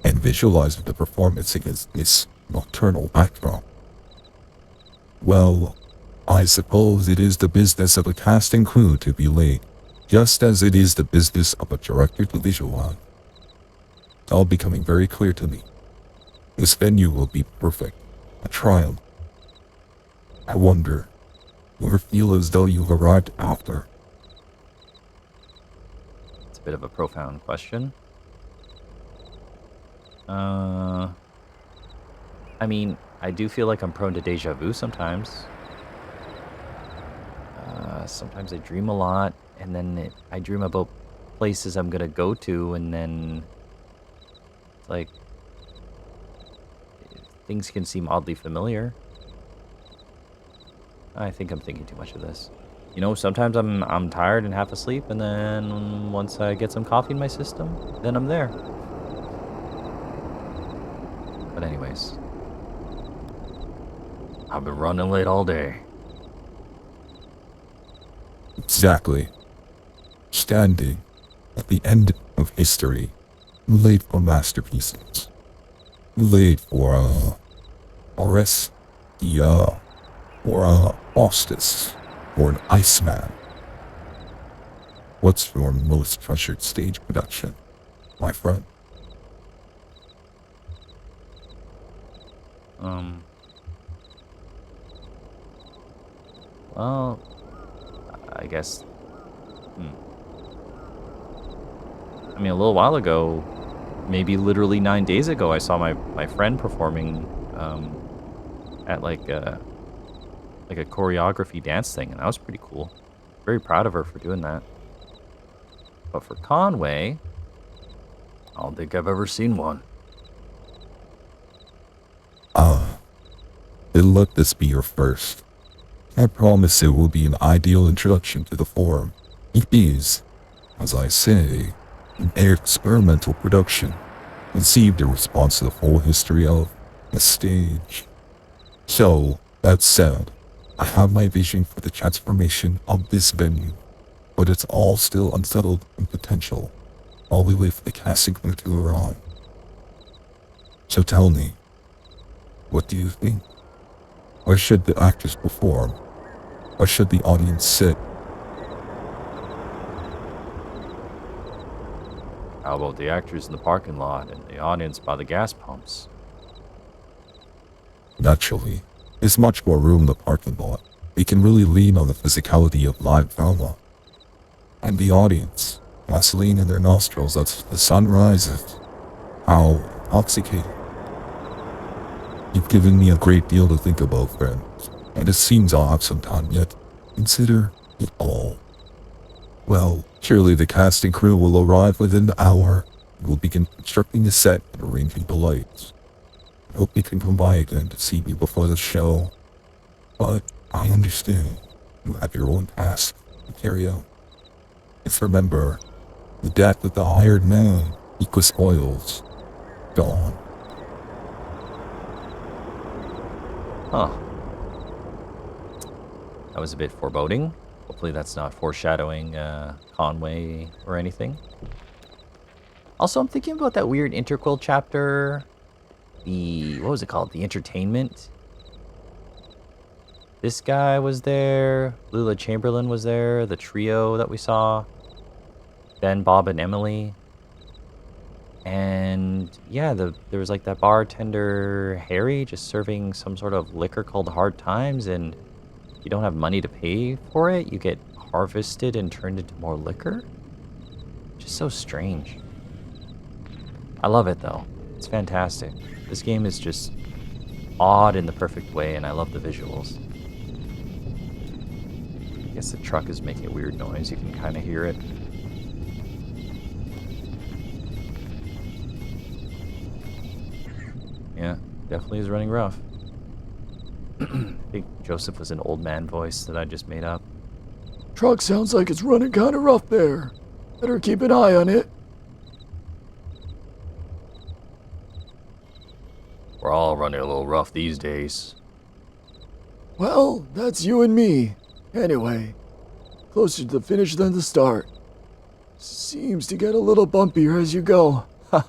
and visualizing the performance against this nocturnal backdrop. Well, I suppose it is the business of a casting crew to be late, just as it is the business of a director to visualize. It's all becoming very clear to me. This venue will be perfect, a triumph. I wonder, you ever feel as though you've arrived after? It's a bit of a profound question. I mean, I do feel like I'm prone to deja vu sometimes. Sometimes I dream a lot, and then I dream about places I'm gonna go to, and then it's like things can seem oddly familiar. I think I'm thinking too much of this. You know, sometimes I'm tired and half asleep, and then once I get some coffee in my system, then I'm there. But anyways, I've been running late all day. Exactly. Standing at the end of history, late for masterpieces, late for Horace, or Faustus, or an Iceman. What's your most treasured stage production, my friend? Well, I guess. I mean, a little while ago, maybe literally 9 days ago, I saw my friend performing at like a choreography dance thing, and that was pretty cool. Very proud of her for doing that. But for Conway, I don't think I've ever seen one. Then let this be your first. I promise it will be an ideal introduction to the forum. It is, as I say, an experimental production, conceived in response to the full history of the stage. So, that said, I have my vision for the transformation of this venue, but it's all still unsettled in potential, while we wait for the casting crew to arrive. So tell me, what do you think? Where should the actors perform? Where should the audience sit? How about the actors in the parking lot and the audience by the gas pumps? Naturally, there's much more room in the parking lot. We can really lean on the physicality of live drama. And the audience, gasoline in their nostrils as the sun rises. How intoxicating. You've given me a great deal to think about, friend, and it seems I'll have some time yet. Consider it all. Well, surely the casting crew will arrive within the hour, and we'll begin constructing the set and arranging the lights. I hope you can come by again to see me before the show. But I understand you have your own task to carry out. If remember, the death of the hired man equals spoils. Gone. Huh. That was a bit foreboding. Hopefully that's not foreshadowing Conway or anything. Also, I'm thinking about that weird interquel chapter. What was it called? The Entertainment? This guy was there. Lula Chamberlain was there. The trio that we saw. Ben, Bob, and Emily. And yeah, there was like that bartender Harry just serving some sort of liquor called Hard Times, and you don't have money to pay for it. You get harvested and turned into more liquor. Just so strange. I love it though. It's fantastic. This game is just odd in the perfect way, and I love the visuals. I guess the truck is making a weird noise. You can kind of hear it. Yeah, definitely is running rough. I think Joseph was an old man voice that I just made up. Truck sounds like it's running kind of rough there. Better keep an eye on it. We're all running a little rough these days. Well, that's you and me. Anyway, closer to the finish than the start. Seems to get a little bumpier as you go. Ha.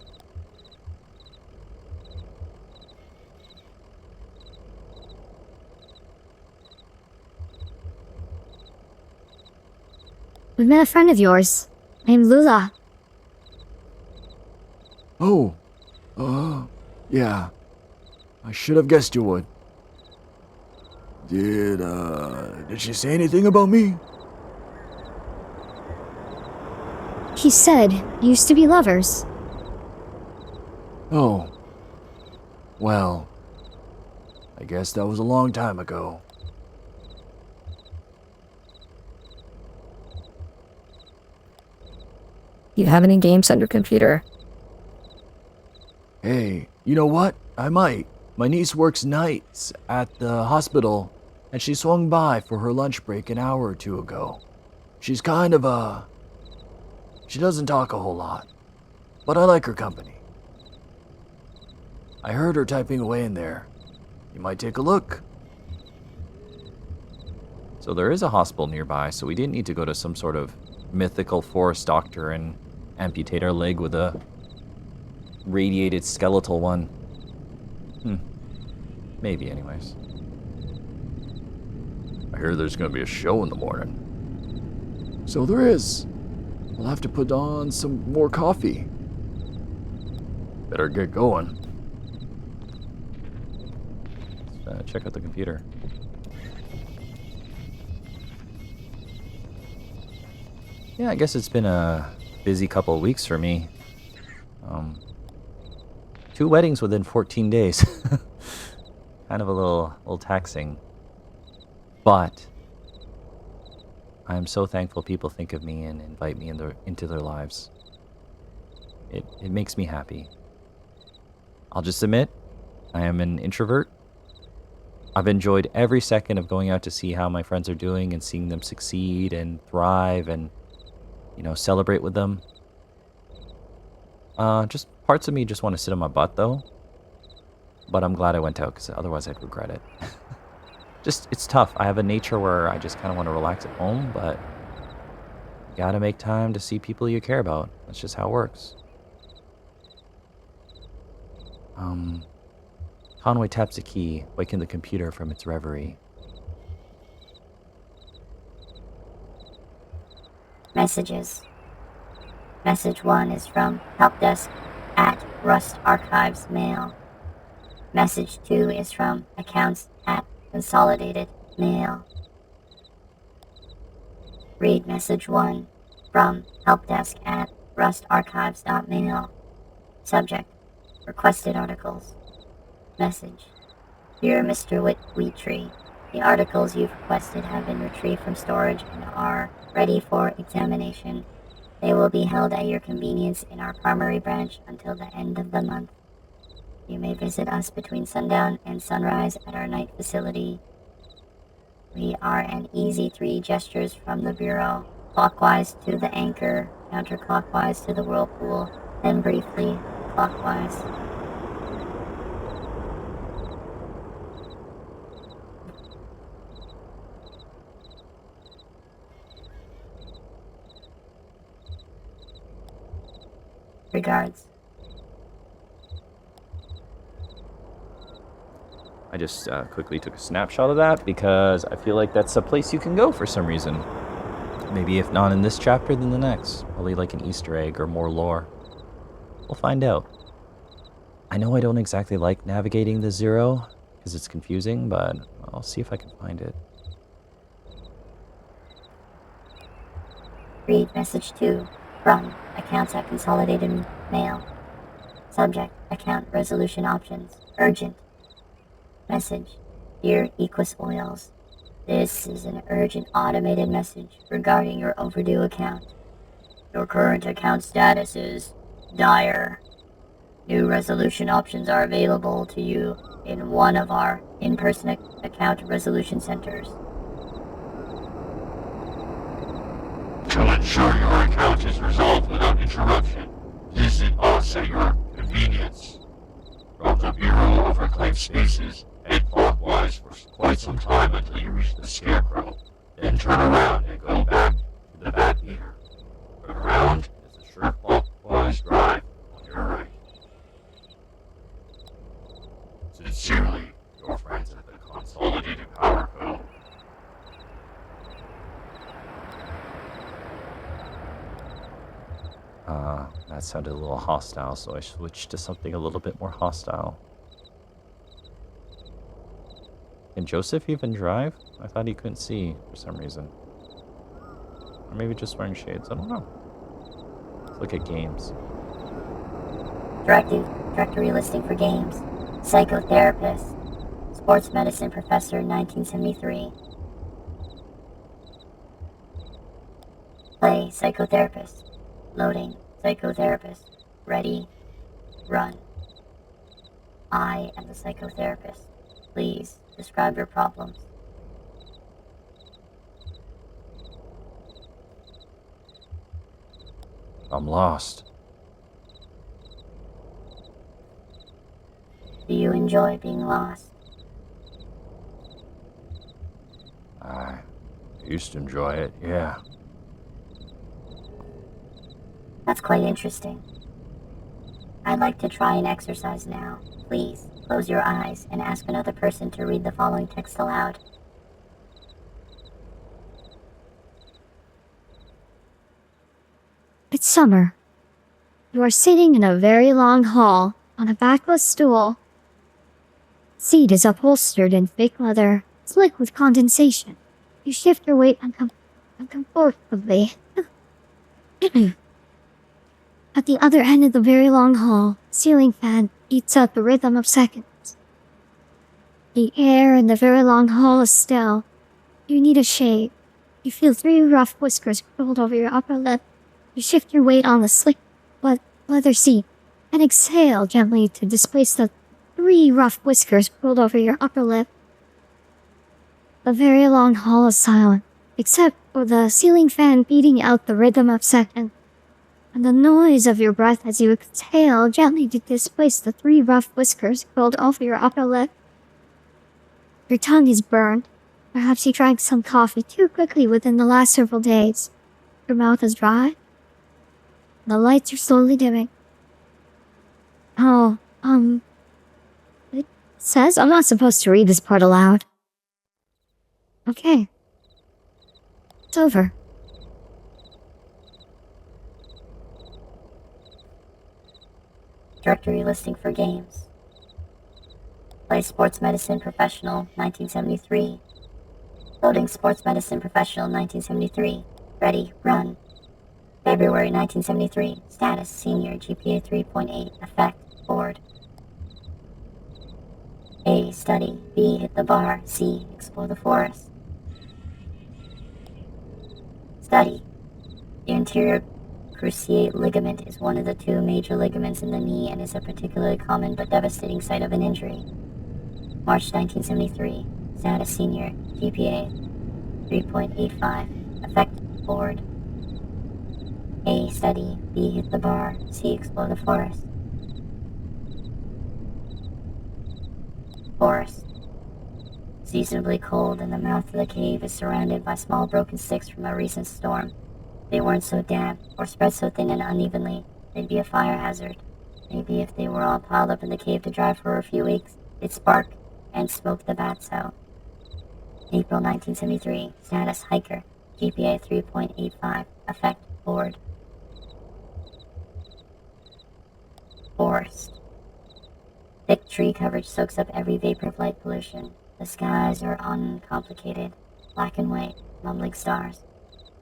We've met a friend of yours, named Lula. Oh, yeah. I should have guessed you would. Did she say anything about me? He said you used to be lovers. Oh. Well, I guess that was a long time ago. You have any games on your computer? Hey, you know what? I might. My niece works nights at the hospital, and she swung by for her lunch break an hour or two ago. She's kind of she doesn't talk a whole lot, but I like her company. I heard her typing away in there. You might take a look. So there is a hospital nearby, so we didn't need to go to some sort of mythical forest doctor and amputate our leg with a radiated skeletal one. Maybe, anyways. I hear there's gonna be a show in the morning. So there is. I'll have to put on some more coffee. Better get going. Let's check out the computer. Yeah, I guess it's been a busy couple of weeks for me. 2 weddings within 14 days. Kind of a little taxing. But I'm so thankful people think of me and invite me into their lives. It makes me happy. I'll just admit, I am an introvert. I've enjoyed every second of going out to see how my friends are doing and seeing them succeed and thrive and, celebrate with them. Just parts of me just want to sit on my butt, though. But I'm glad I went out, because otherwise I'd regret it. It's tough. I have a nature where I just kind of want to relax at home, but you gotta make time to see people you care about. That's just how it works. Conway taps a key, waking the computer from its reverie. Messages. Message 1 is from helpdesk at Rust Archives Mail. Message 2 is from accounts at Consolidated Mail. Read message 1 from helpdesk at rustarchives.mail. Subject: requested articles. Message: Dear Mr. Wheatree, the articles you've requested have been retrieved from storage and are ready for examination. They will be held at your convenience in our primary branch until the end of the month. You may visit us between sundown and sunrise at our night facility. We are an easy 3 gestures from the Bureau, clockwise to the anchor, counterclockwise to the whirlpool, then briefly clockwise. Regards. I just quickly took a snapshot of that because I feel like that's a place you can go for some reason. Maybe if not in this chapter, then the next. Probably like an Easter egg or more lore. We'll find out. I know I don't exactly like navigating the zero, because it's confusing, but I'll see if I can find it. Read message 2 from accounts at Consolidated Mail. Subject, account resolution options, urgent. Message, dear Equus Oils. This is an urgent automated message regarding your overdue account. Your current account status is dire. New resolution options are available to you in one of our in-person account resolution centers. To ensure your account is resolved without interruption, visit us at your convenience. From the Bureau of Reclaimed Spaces, head clockwise for quite some time until you reach the Scarecrow. Then turn around and go back to the Bat Meter. Turn around is a sharp clockwise drive on your right. Sincerely, your friends at the Consolidated Power Co. That sounded a little hostile, so I switched to something a little bit more hostile. Can Joseph even drive? I thought he couldn't see for some reason. Or maybe just wearing shades, I don't know. Let's look at games. Directory listing for games. Psychotherapist. Sports medicine professor, 1973. Play psychotherapist. Loading. Psychotherapist. Ready. Run. I am the psychotherapist. Please describe your problems. I'm lost. Do you enjoy being lost? I used to enjoy it, yeah. That's quite interesting. I'd like to try an exercise now. Please, close your eyes and ask another person to read the following text aloud. It's summer. You are sitting in a very long hall on a backless stool. Seat is upholstered in fake leather, slick with condensation. You shift your weight uncomfortably. At the other end of the very long hall, ceiling fan beats out the rhythm of seconds. The air in the very long hall is still. You need a shave. You feel 3 rough whiskers curled over your upper lip. You shift your weight on the slick leather seat and exhale gently to displace the 3 rough whiskers curled over your upper lip. The very long hall is silent, except for the ceiling fan beating out the rhythm of seconds, and the noise of your breath as you exhale gently to displace the 3 rough whiskers curled over your upper lip. Your tongue is burned. Perhaps you drank some coffee too quickly within the last several days. Your mouth is dry. The lights are slowly dimming. It says I'm not supposed to read this part aloud. Okay. It's over. Directory listing for games. Play Sports Medicine Professional, 1973. Loading Sports Medicine Professional, 1973. Ready, run. February 1973. Status, senior, GPA 3.8. Effect, bored. A, study. B, hit the bar. C, explore the forest. Study. The anterior cruciate ligament is one of the 2 major ligaments in the knee and is a particularly common but devastating site of an injury. March 1973. Status, senior, GPA 3.85. Effect, bored. A, study. B, hit the bar. C, explore the forest. Forest. Seasonably cold, and the mouth of the cave is surrounded by small broken sticks from a recent storm. If they weren't so damp, or spread so thin and unevenly, they'd be a fire hazard. Maybe if they were all piled up in the cave to dry for a few weeks, they'd spark and smoke the bats out. April 1973. Status, hiker. GPA 3.85. Effect, bored. Forest. Thick tree coverage soaks up every vapor of light pollution. The skies are uncomplicated, black and white, mumbling stars.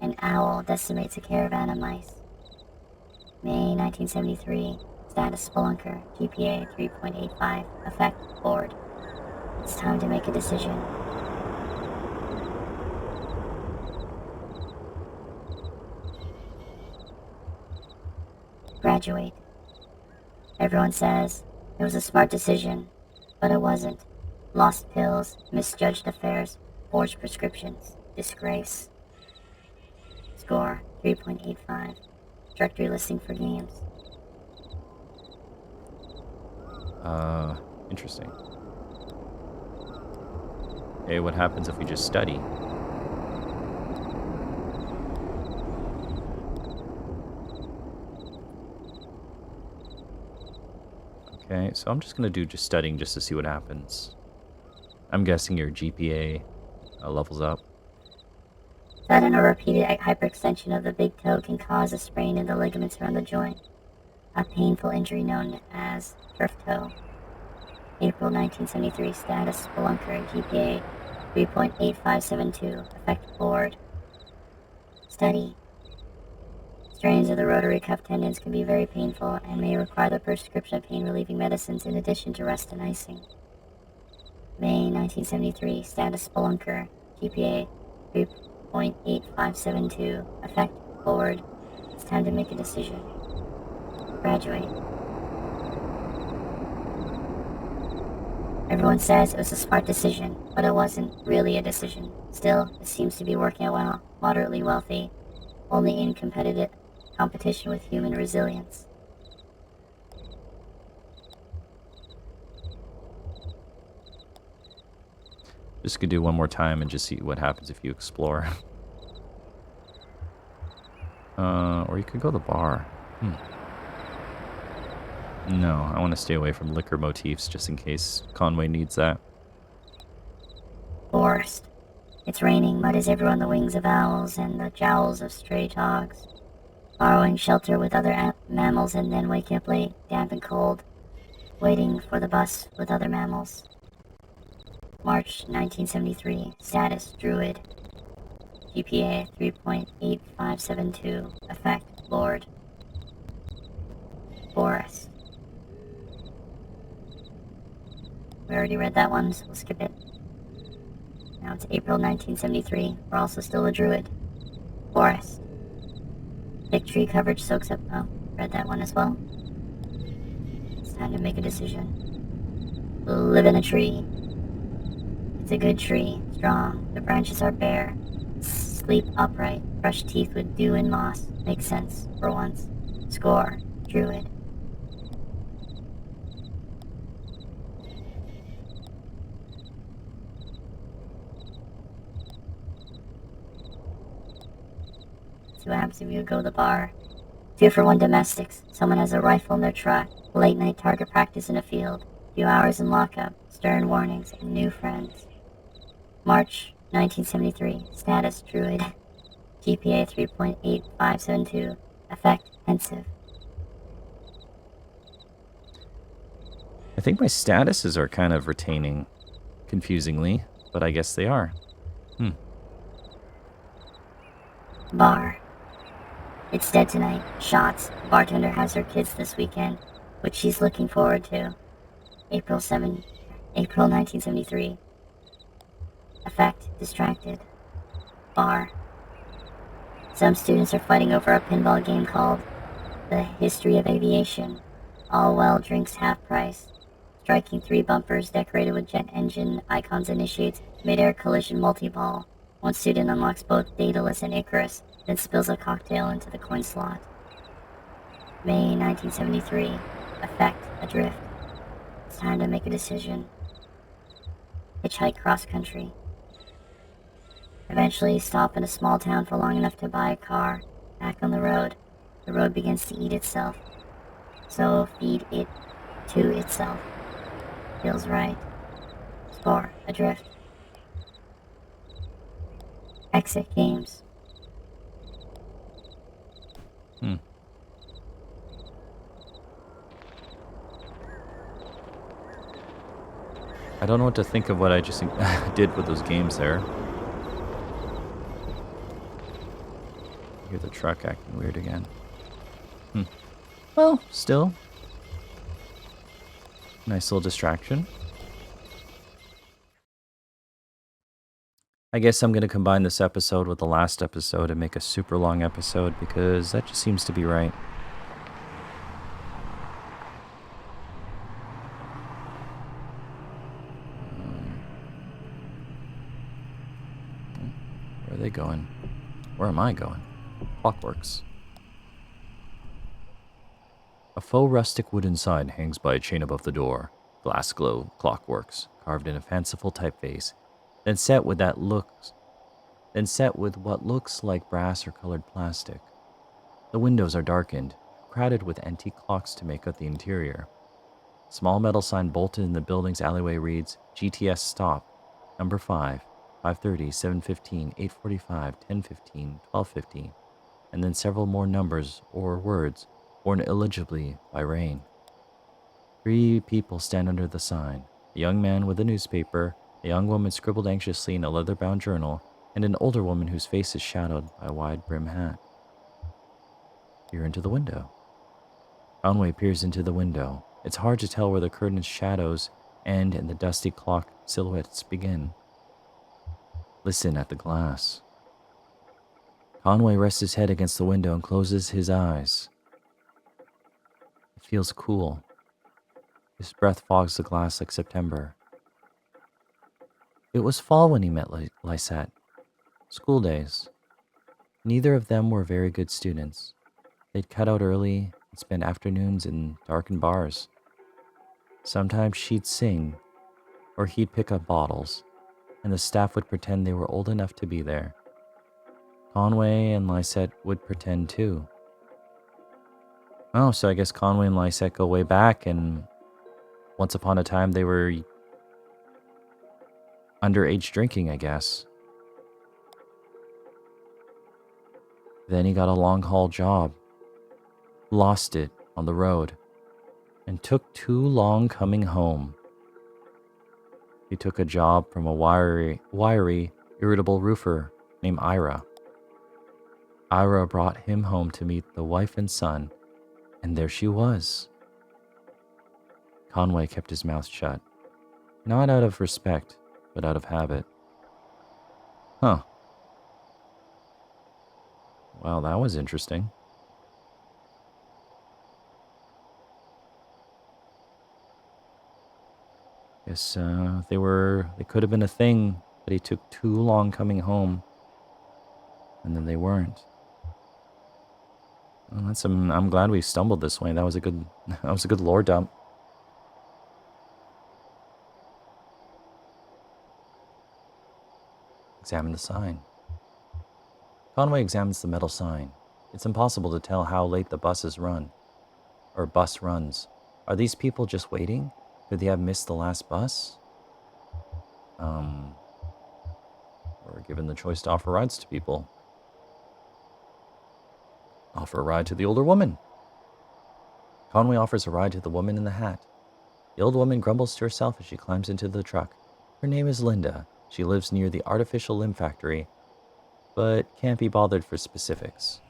An owl decimates a caravan of mice. May 1973. Status Spelunker. GPA 3.85. Effect bored. It's time to make a decision. Graduate. Everyone says it was a smart decision, but it wasn't. Lost pills, misjudged affairs, forged prescriptions, disgrace. Score 3.85. Directory listing for games. Interesting. Okay, what happens if we just study? Okay, so I'm just gonna do just studying just to see what happens. I'm guessing your GPA levels up. Sudden or repeated hyperextension of the big toe can cause a sprain in the ligaments around the joint, a painful injury known as turf toe. April 1973. Status Spelunker. GPA 3.8572. Effect bored. Study. Strains of the rotary cuff tendons can be very painful and may require the prescription of pain-relieving medicines in addition to rest and icing. May 1973. Status Spelunker. GPA 3.8572. Effect bored. It's time to make a decision. Graduate. Everyone says it was a smart decision, but it wasn't really a decision. Still, it seems to be working out well. Moderately wealthy, only in competition with human resilience. Just gonna do one more time and just see what happens if you explore. Or you could go to the bar. No, I want to stay away from liquor motifs just in case Conway needs that. Forest. It's raining, mud is everywhere on the wings of owls and the jowls of stray dogs. Borrowing shelter with other mammals and then waking up late, damp and cold, waiting for the bus with other mammals. March 1973. Status Druid. GPA 3.8572. Effect bored. Forest. We already read that one, so we'll skip it. Now it's April 1973. We're also still a druid. Forest. Thick tree coverage soaks up. Oh, read that one as well. It's time to make a decision. Live in a tree. It's a good tree. Strong. The branches are bare. Sleep upright. Brush teeth with dew and moss. Makes sense for once. Score. Druid. See what happens if you go to the bar. 2-for-1 domestics. Someone has a rifle in their truck. Late night target practice in a field. Few hours in lockup. Stern warnings and new friends. March 1973. Status Druid. GPA 3.8572. Effect pensive. I think my statuses are kind of retaining confusingly, but I guess they are. Bar. It's dead tonight. Shots. Bartender has her kids this weekend, which she's looking forward to. April 1973. Effect distracted. Bar. Some students are fighting over a pinball game called The History of Aviation. All well drinks half price. Striking 3 bumpers decorated with jet engine icons initiates mid-air collision multi-ball. One student unlocks both Daedalus and Icarus, then spills a cocktail into the coin slot. May 1973. Effect adrift. It's time to make a decision. Hitchhike cross country. Eventually stop in a small town for long enough to buy a car. Back on the road. The road begins to eat itself. So feed it to itself. Feels right. Score adrift. Exit games. I don't know what to think of what I just did with those games there. I hear the truck acting weird again. Well, still. Nice little distraction. I guess I'm going to combine this episode with the last episode and make a super long episode because that just seems to be right. Where are they going? Where am I going? Clockworks. A faux rustic wooden sign hangs by a chain above the door. Glass glow clockworks, carved in a fanciful typeface, then set with what looks like brass or colored plastic. The windows are darkened, crowded with antique clocks to make up the interior. A small metal sign bolted in the building's alleyway reads, GTS stop, number 5, 5:30, 7:15, 8:45, 10:15, 12:15, and then several more numbers or words worn illegibly by rain. 3 people stand under the sign, a young man with a newspaper, a young woman scribbled anxiously in a leather-bound journal, and an older woman whose face is shadowed by a wide-brim hat. Peer into the window. Conway peers into the window. It's hard to tell where the curtain's shadows end and the dusty clock silhouettes begin. Listen at the glass. Conway rests his head against the window and closes his eyes. It feels cool. His breath fogs the glass like September. It was fall when he met Lysette. School days. Neither of them were very good students. They'd cut out early and spend afternoons in darkened bars. Sometimes she'd sing, or he'd pick up bottles, and the staff would pretend they were old enough to be there. Conway and Lysette would pretend too. Oh, so I guess Conway and Lysette go way back, and once upon a time they were underage drinking, I guess. Then he got a long-haul job, lost it on the road, and took too long coming home. He took a job from a wiry, irritable roofer named Ira. Ira brought him home to meet the wife and son, and there she was. Conway kept his mouth shut, not out of respect, but out of habit. Huh. Well, that was interesting. Guess they could have been a thing, but he took too long coming home, and then they weren't. Well, I'm glad we stumbled this way. That was a good lore dump. Examine the sign. Conway examines the metal sign. It's impossible to tell how late the bus runs. Are these people just waiting? Could they have missed the last bus? We're given the choice to offer rides to people. Offer a ride to the older woman. Conway offers a ride to the woman in the hat. The old woman grumbles to herself as she climbs into the truck. Her name is Linda. She lives near the artificial limb factory, but can't be bothered for specifics.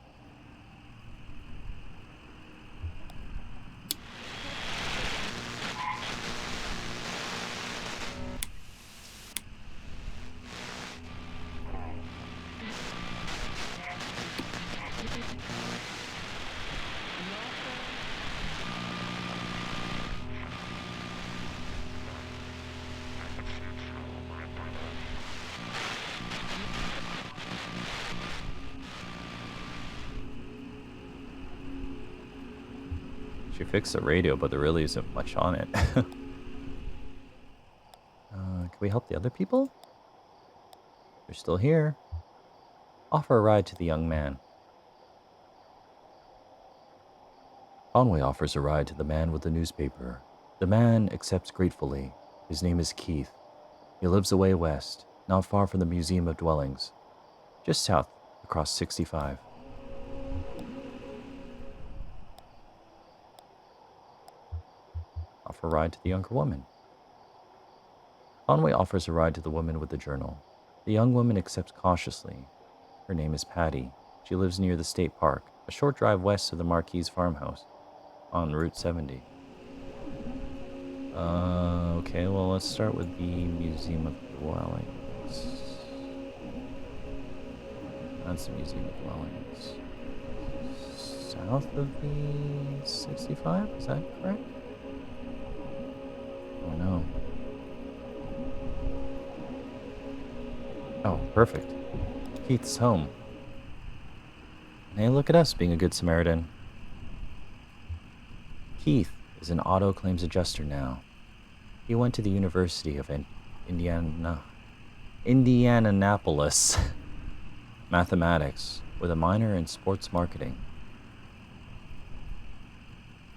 She fixed the radio, but there really isn't much on it. Can we help the other people? They're still here. Offer a ride to the young man. Conway offers a ride to the man with the newspaper. The man accepts gratefully. His name is Keith. He lives away west, not far from the Museum of Dwellings, just south across 65. Offer a ride to the younger woman. Conway offers a ride to the woman with the journal. The young woman accepts cautiously. Her name is Patty. She lives near the state park, a short drive west of the Marquis farmhouse, on Route 70. Okay, well, let's start with the Museum of Dwellings. That's the Museum of Dwellings. South of the 65? Is that correct? Oh no. Oh, perfect. Keith's home. Hey, look at us being a good Samaritan. Keith is an auto claims adjuster now. He went to the University of Indianapolis mathematics with a minor in sports marketing.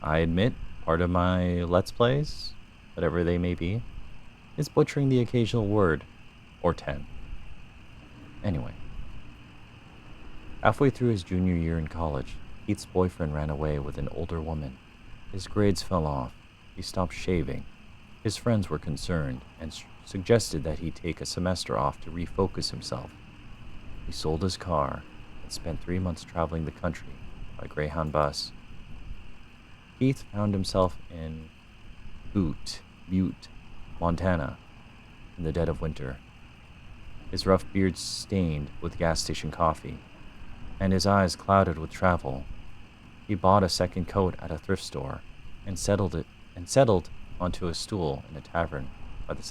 I admit, part of my Let's Plays, whatever they may be, is butchering the occasional word, or 10. Anyway. Halfway through his junior year in college, Keith's boyfriend ran away with an older woman. His grades fell off. He stopped shaving. His friends were concerned and suggested that he take a semester off to refocus himself. He sold his car and spent 3 months traveling the country by Greyhound bus. Keith found himself in Butte, Montana, in the dead of winter. His rough beard stained with gas station coffee, and his eyes clouded with travel. He bought a second coat at a thrift store and settled onto a stool in a tavern by the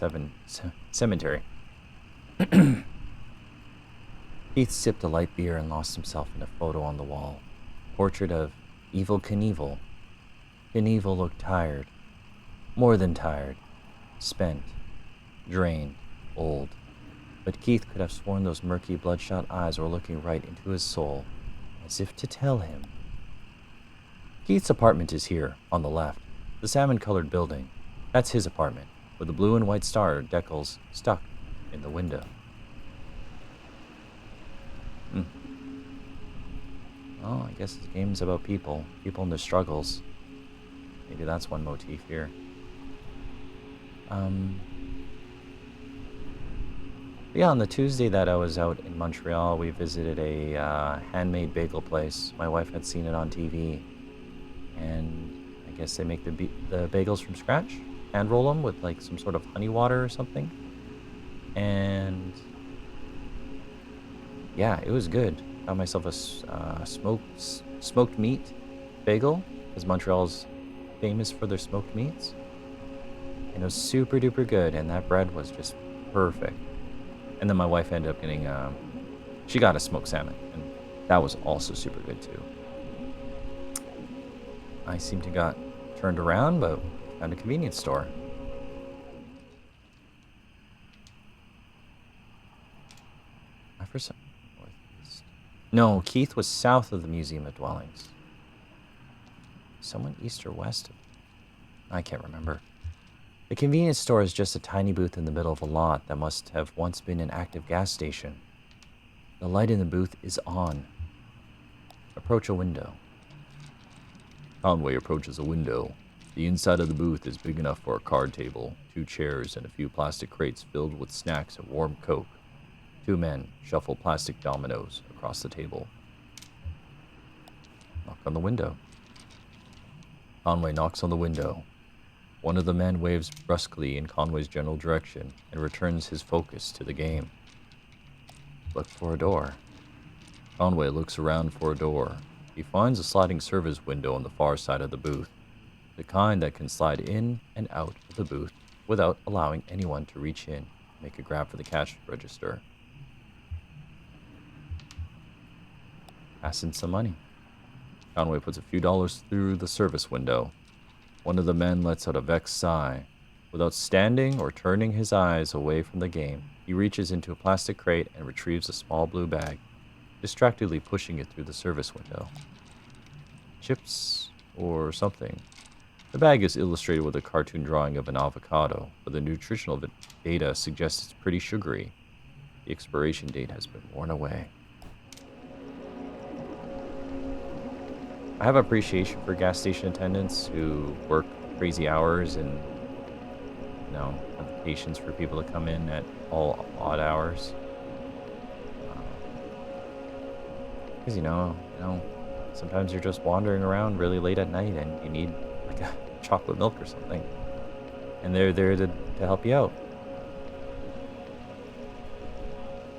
cemetery. Keith sipped a light beer and lost himself in a photo on the wall. Portrait of Evil Knievel. Knievel looked tired. More than tired. Spent. Drained. Old. But Keith could have sworn those murky, bloodshot eyes were looking right into his soul, as if to tell him. Keith's apartment is here, on the left. The salmon-colored building. That's his apartment, with the blue and white star decals stuck in the window. Well, I guess this game's about people and their struggles. Maybe that's one motif here. Yeah, on the Tuesday that I was out in Montreal, we visited a handmade bagel place. My wife had seen it on TV, and I guess they make the bagels from scratch, hand roll them with like some sort of honey water or something. And yeah, it was good. Got myself a smoked meat bagel, because Montreal's famous for their smoked meats. And it was super duper good, and that bread was just perfect. And then my wife ended up getting, she got a smoked salmon, and that was also super good too. I seem to got turned around, but found a convenience store. Northeast. No, Keith was south of the Museum of Dwellings. Someone east or west of, I can't remember. The convenience store is just a tiny booth in the middle of a lot that must have once been an active gas station. The light in the booth is on. Approach a window. Conway approaches a window. The inside of the booth is big enough for a card table, 2 chairs, and a few plastic crates filled with snacks and warm Coke. 2 men shuffle plastic dominoes across the table. Knock on the window. Conway knocks on the window. One of the men waves brusquely in Conway's general direction and returns his focus to the game. Look for a door. Conway looks around for a door. He finds a sliding service window on the far side of the booth, the kind that can slide in and out of the booth without allowing anyone to reach in and make a grab for the cash register. Pass in some money. Conway puts a few dollars through the service window. One of the men lets out a vexed sigh. Without standing or turning his eyes away from the game, he reaches into a plastic crate and retrieves a small blue bag, distractedly pushing it through the service window. Chips or something. The bag is illustrated with a cartoon drawing of an avocado, but the nutritional data suggests it's pretty sugary. The expiration date has been worn away. I have appreciation for gas station attendants who work crazy hours and have the patience for people to come in at all odd hours. Because sometimes you're just wandering around really late at night and you need like a chocolate milk or something, and they're there to help you out.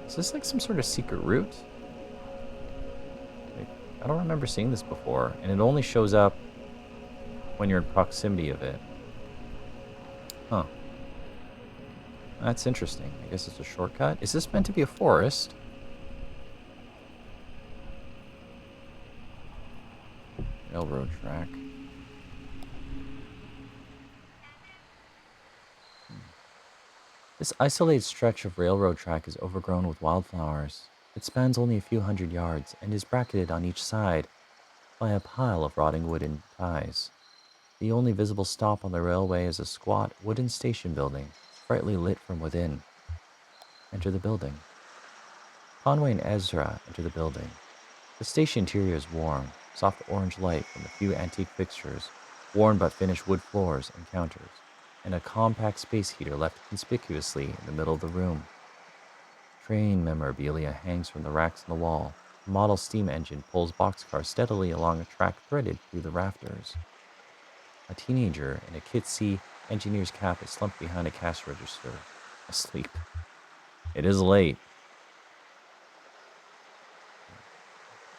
Is this like some sort of secret route? Like, I don't remember seeing this before, and it only shows up when you're in proximity of it. Huh. That's interesting. I guess it's a shortcut. Is this meant to be a forest? Railroad track. This isolated stretch of railroad track is overgrown with wildflowers. It spans only a few hundred yards and is bracketed on each side by a pile of rotting wooden ties. The only visible stop on the railway is a squat wooden station building, brightly lit from within. Enter the building. Conway and Ezra enter the building. The station interior is warm, soft orange light from a few antique fixtures, worn but finished wood floors and counters, and a compact space heater left conspicuously in the middle of the room. Train memorabilia hangs from the racks in the wall. A model steam engine pulls boxcars steadily along a track threaded through the rafters. A teenager in a Kit C engineer's cap is slumped behind a cash register, asleep. It is late.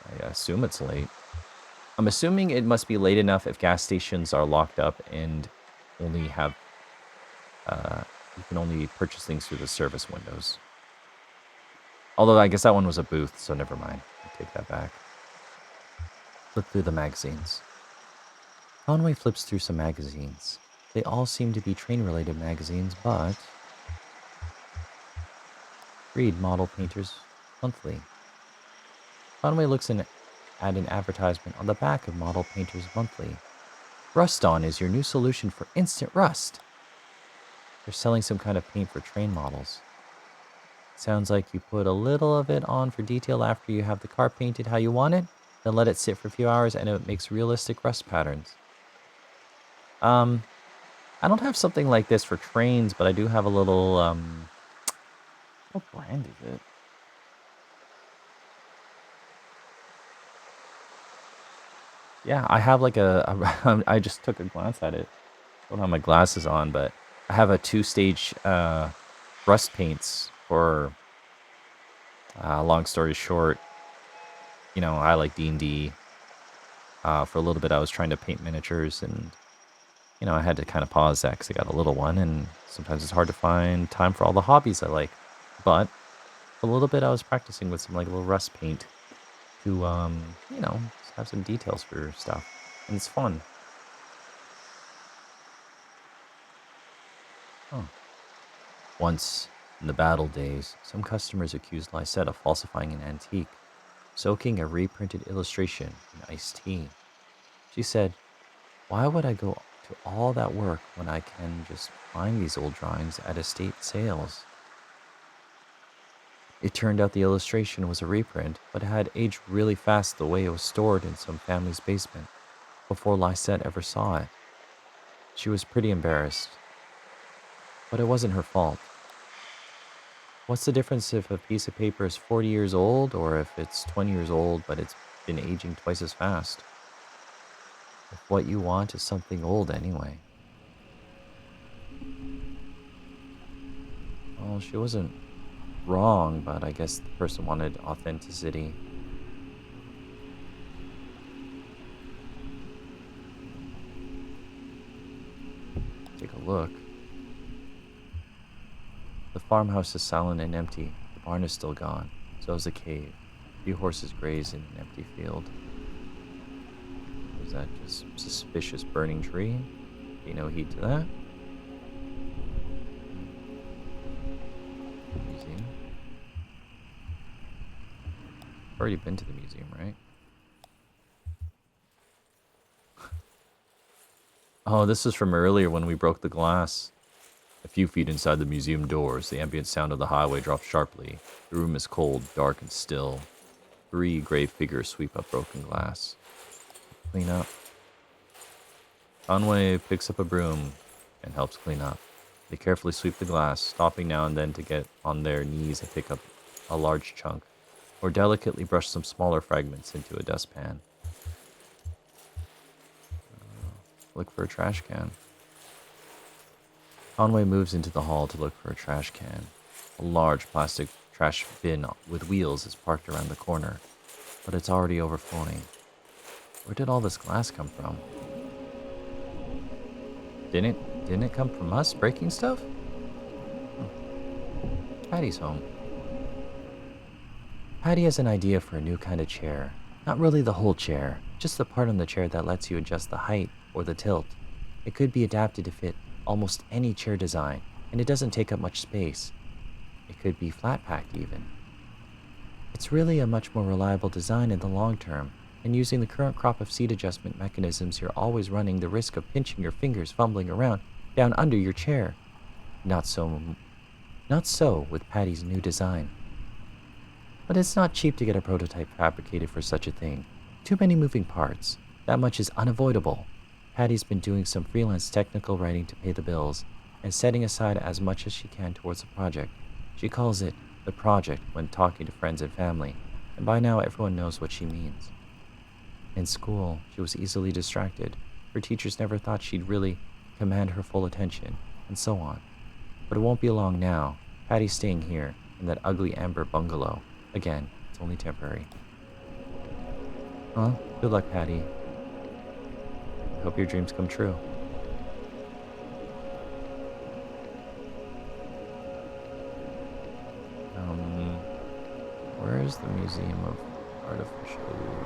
I assume it's late. I'm assuming it must be late enough if gas stations are locked up and only have you can only purchase things through the service windows. Although I guess that one was a booth, so never mind. I take that back. Flip through the magazines. Conway flips through some magazines. They all seem to be train-related magazines, but... Read Model Painters Monthly. Conway looks at an advertisement on the back of Model Painters Monthly. Rust On is your new solution for instant rust. They're selling some kind of paint for train models. Sounds like you put a little of it on for detail after you have the car painted how you want it, then let it sit for a few hours and it makes realistic rust patterns. I don't have something like this for trains, but I do have a little, what brand is it? Yeah, I have like I just took a glance at it. I don't have my glasses on, but I have a 2-stage rust paints for, long story short, I like D&D. For a little bit I was trying to paint miniatures, and, I had to kind of pause that because I got a little one, and sometimes it's hard to find time for all the hobbies I like. But for a little bit I was practicing with some like little rust paint to, just have some details for stuff, and it's fun. Huh. Once, in the battle days, some customers accused Lysette of falsifying an antique, soaking a reprinted illustration in iced tea. She said, "Why would I go to all that work when I can just find these old drawings at estate sales?" It turned out the illustration was a reprint, but it had aged really fast the way it was stored in some family's basement, before Lysette ever saw it. She was pretty embarrassed. But it wasn't her fault. What's the difference if a piece of paper is 40 years old, or if it's 20 years old but it's been aging twice as fast? If what you want is something old anyway. Well, she wasn't wrong, but I guess the person wanted authenticity. Take a look. The farmhouse is silent and empty. The barn is still gone. So is the cave. A few horses graze in an empty field. Was that just suspicious burning tree? Pay no heed to that. Museum. Already been to the museum, right? Oh, this is from earlier when we broke the glass. A few feet inside the museum doors, the ambient sound of the highway drops sharply. The room is cold, dark, and still. 3 gray figures sweep up broken glass. Clean up. Conway picks up a broom and helps clean up. They carefully sweep the glass, stopping now and then to get on their knees and pick up a large chunk, or delicately brush some smaller fragments into a dustpan. Look for a trash can. Conway moves into the hall to look for a trash can. A large plastic trash bin with wheels is parked around the corner, but it's already overflowing. Where did all this glass come from? Didn't it come from us breaking stuff? Patty's home. Patty has an idea for a new kind of chair. Not really the whole chair, just the part on the chair that lets you adjust the height or the tilt. It could be adapted to fit almost any chair design, and it doesn't take up much space. It could be flat-packed even. It's really a much more reliable design in the long term, and using the current crop of seat adjustment mechanisms, you're always running the risk of pinching your fingers fumbling around down under your chair. Not so with Patty's new design. But it's not cheap to get a prototype fabricated for such a thing. Too many moving parts. That much is unavoidable. Patty's been doing some freelance technical writing to pay the bills, and setting aside as much as she can towards the project. She calls it the project when talking to friends and family, and by now everyone knows what she means. In school, she was easily distracted. Her teachers never thought she'd really command her full attention, and so on. But it won't be long now. Patty's staying here, in that ugly amber bungalow. Again, it's only temporary. Well, good luck, Patty. I hope your dreams come true. Where is the Museum of Artificial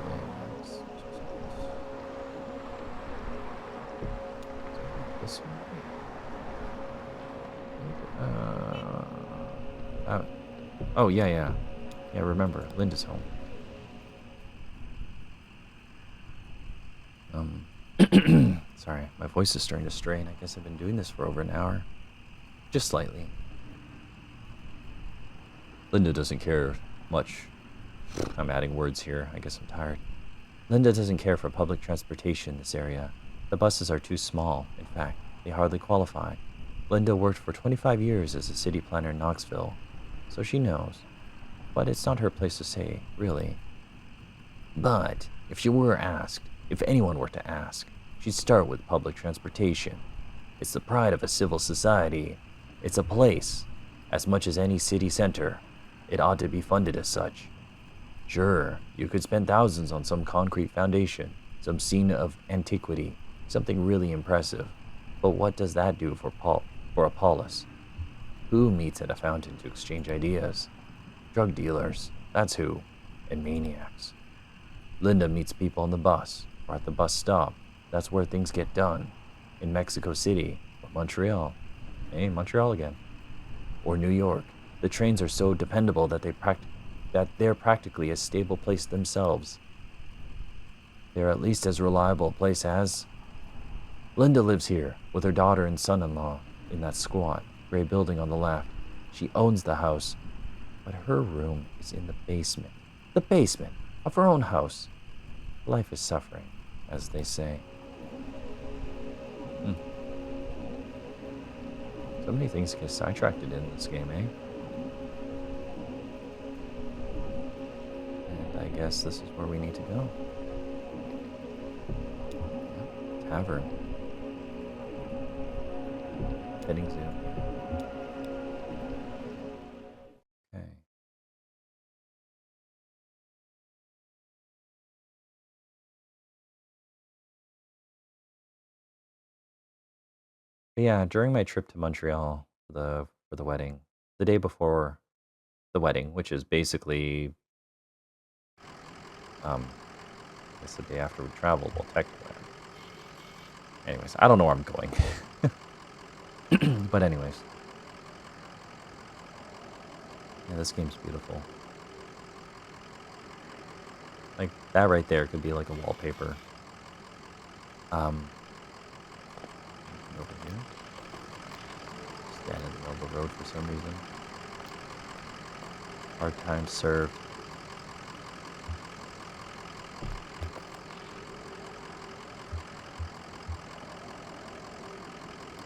Limbs? This one? Oh, yeah. Yeah, remember, Linda's home. Sorry, my voice is starting to strain. I guess I've been doing this for over an hour. Just slightly. Linda doesn't care much. I'm adding words here. I guess I'm tired. Linda doesn't care for public transportation in this area. The buses are too small. In fact, they hardly qualify. Linda worked for 25 years as a city planner in Knoxville, so she knows. But it's not her place to say, really. But if she were asked, if anyone were to ask, she'd start with public transportation. It's the pride of a civil society. It's a place. As much as any city center, it ought to be funded as such. Sure, you could spend thousands on some concrete foundation, some scene of antiquity, something really impressive. But what does that do for a polis? Who meets at a fountain to exchange ideas? Drug dealers, that's who, and maniacs. Linda meets people on the bus, or at the bus stop. That's where things get done. In Mexico City, or Montreal. Hey, Montreal again. Or New York. The trains are so dependable that they're practically a stable place themselves. They're at least as reliable a place as... Linda lives here, with her daughter and son-in-law, in that squat, gray building on the left. She owns the house, but her room is in the basement. The basement of her own house. Life is suffering, as they say. So many things get sidetracked in this game, eh? And I guess this is where we need to go. Yep, tavern. Petting zoo. Okay. But yeah, during my trip to Montreal for the wedding, the day before the wedding, which is basically it's the day after we traveled, well technically. Anyways, I don't know where I'm going. But anyways. Yeah, this game's beautiful. Like, that right there could be like a wallpaper. Over here. Stand in the middle of the road for some reason. Hard time served.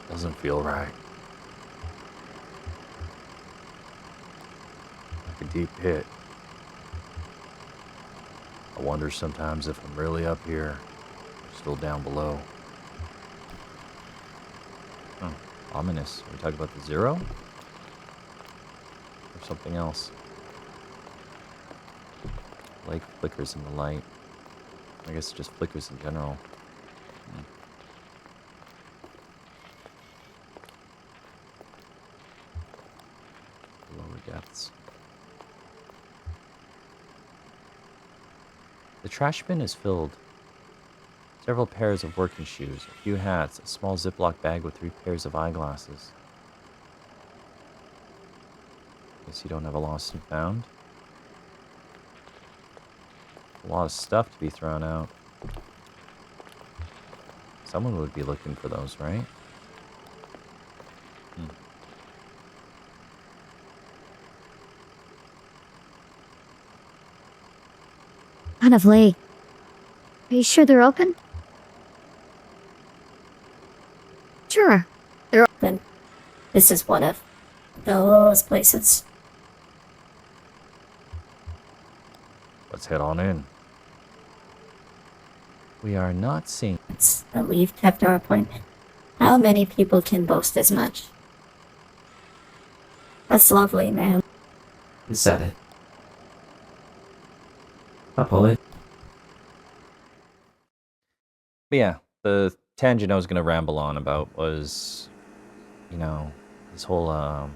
Doesn't feel right. like a deep pit. I wonder sometimes if I'm really up here, or still down below. Ominous. Are we talking about the zero? Or something else? Like flickers in the light. I guess it just flickers in general. Lower depths. The trash bin is filled. Several pairs of working shoes, a few hats, a small Ziploc bag with 3 pairs of eyeglasses. Guess you don't have a lost and found. A lot of stuff to be thrown out. Someone would be looking for those, right? Kind of late. Are you sure they're open? Sure. They're open. This is one of those places. Let's head on in. We are not seeing... It's that we've kept our appointment. How many people can boast as much? That's lovely, man. You said it. I'll pull it. But yeah, the tangent I was going to ramble on about was, you know, this whole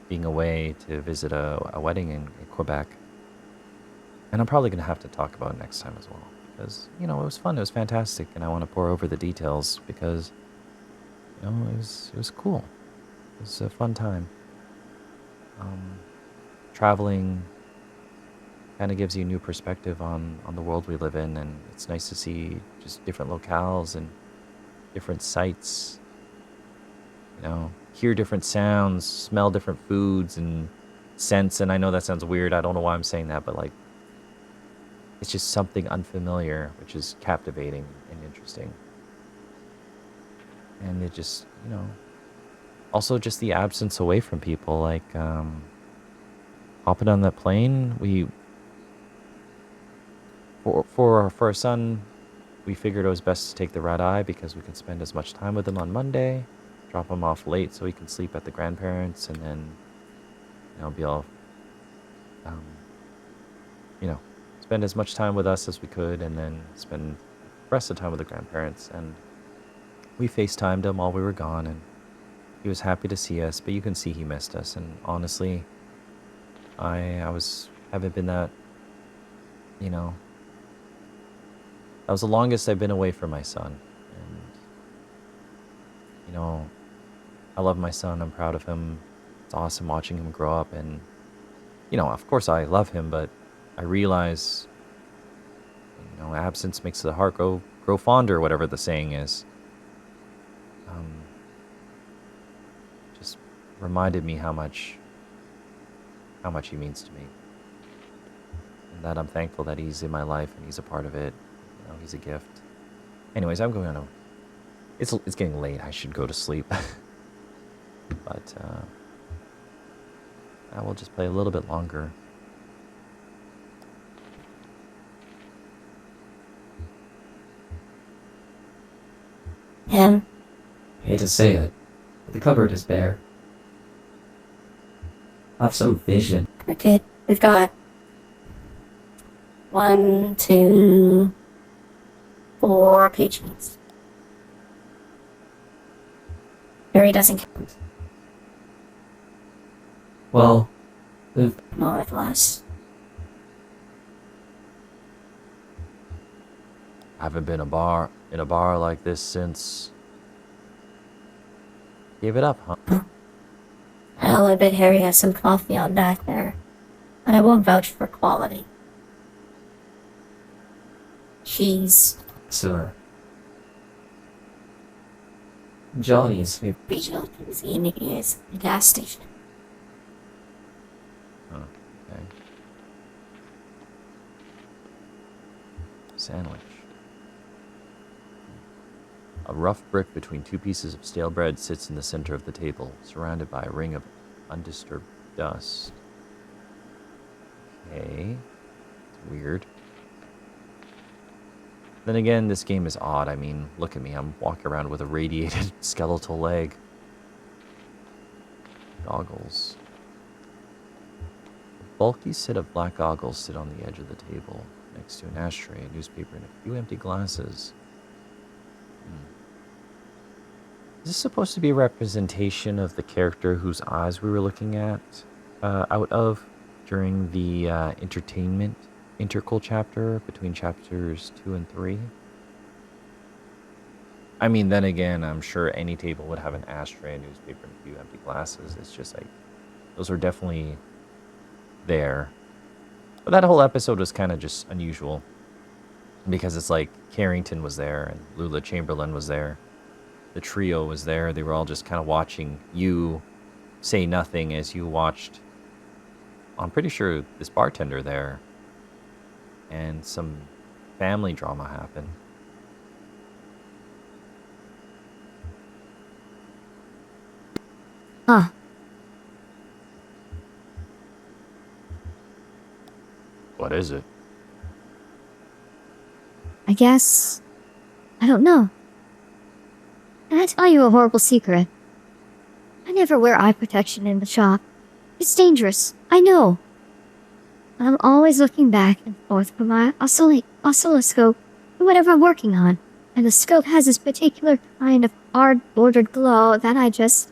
being away to visit a wedding in Quebec. And I'm probably going to have to talk about it next time as well. Because, you know, it was fun, it was fantastic, and I want to pour over the details because, you know, it was cool. It was a fun time. Traveling kind of gives you a new perspective on the world we live in, and it's nice to see just different locales and different sights, you know, hear different sounds, smell different foods and scents. And I know that sounds weird, I don't know why I'm saying that, but like, it's just something unfamiliar, which is captivating and interesting. And it just, you know, also just the absence away from people, like hopping on that plane, for our son, we figured it was best to take the red eye because we can spend as much time with him on Monday, drop him off late so he can sleep at the grandparents, and then, you know, be all, you know, spend as much time with us as we could, and then spend the rest of the time with the grandparents. And we FaceTimed him while we were gone, and he was happy to see us, but you can see he missed us. And honestly, I haven't been that, you know, that was the longest I've been away from my son. And, you know, I love my son, I'm proud of him. It's awesome watching him grow up, and, you know, of course I love him, but I realize, you know, absence makes the heart grow fonder, whatever the saying is. Just reminded me how much he means to me, and that I'm thankful that he's in my life and he's a part of it. You know, he's a gift. Anyways, I'm going on. It's getting late. I should go to sleep. But I will just play a little bit longer. Him? Hate to say it, but the cupboard is bare. Have some vision. Okay, we've got 1, 2, 4 patrons. Barry doesn't count. Well, More with less. I haven't been in a bar like this since... Gave it up, huh? Hell, I bet Harry has some coffee on back there. And I won't vouch for quality. Cheese. sir. Johnny's favorite. Regional cuisine is a gas station. Oh, okay. Sandwich. A rough brick between two pieces of stale bread sits in the center of the table, surrounded by a ring of undisturbed dust. Okay. It's weird. Then again, this game is odd. I mean, look at me. I'm walking around with a radiated skeletal leg. Goggles. A bulky set of black goggles sit on the edge of the table, next to an ashtray, a newspaper, and a few empty glasses. Is this supposed to be a representation of the character whose eyes we were looking at out of during the entertainment intercal chapter between chapters 2 and 3? I mean, then again, I'm sure any table would have an ashtray, a newspaper, and a few empty glasses. It's just like, those are definitely there. But that whole episode was kind of just unusual because it's like Carrington was there and Lula Chamberlain was there. The trio was there. They were all just kind of watching you say nothing as you watched, I'm pretty sure, this bartender there. And some family drama happened. Huh. What is it? I guess... I don't know. Can I tell you a horrible secret? I never wear eye protection in the shop. It's dangerous, I know. I'm always looking back and forth from my oscilloscope for whatever I'm working on. And the scope has this particular kind of hard-bordered glow that I just...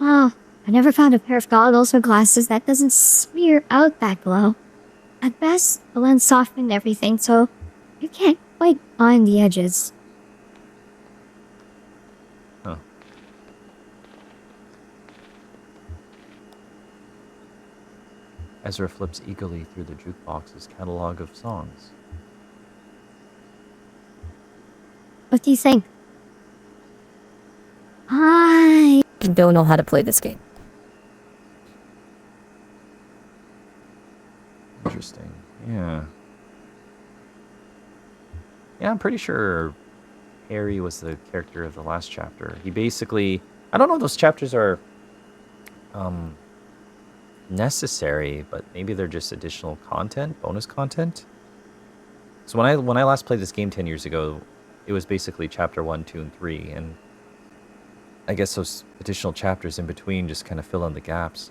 Well, I never found a pair of goggles or glasses that doesn't smear out that glow. At best, the lens softened everything, so you can't quite find the edges. Huh. Ezra flips eagerly through the jukebox's catalog of songs. What do you think? I don't know how to play this game. Interesting. Yeah. Yeah, I'm pretty sure Harry was the character of the last chapter. He basically... I don't know if those chapters are necessary, but maybe they're just additional content, bonus content. So when I last played this game 10 years ago, it was basically chapter 1, 2, and 3, and I guess those additional chapters in between just kind of fill in the gaps.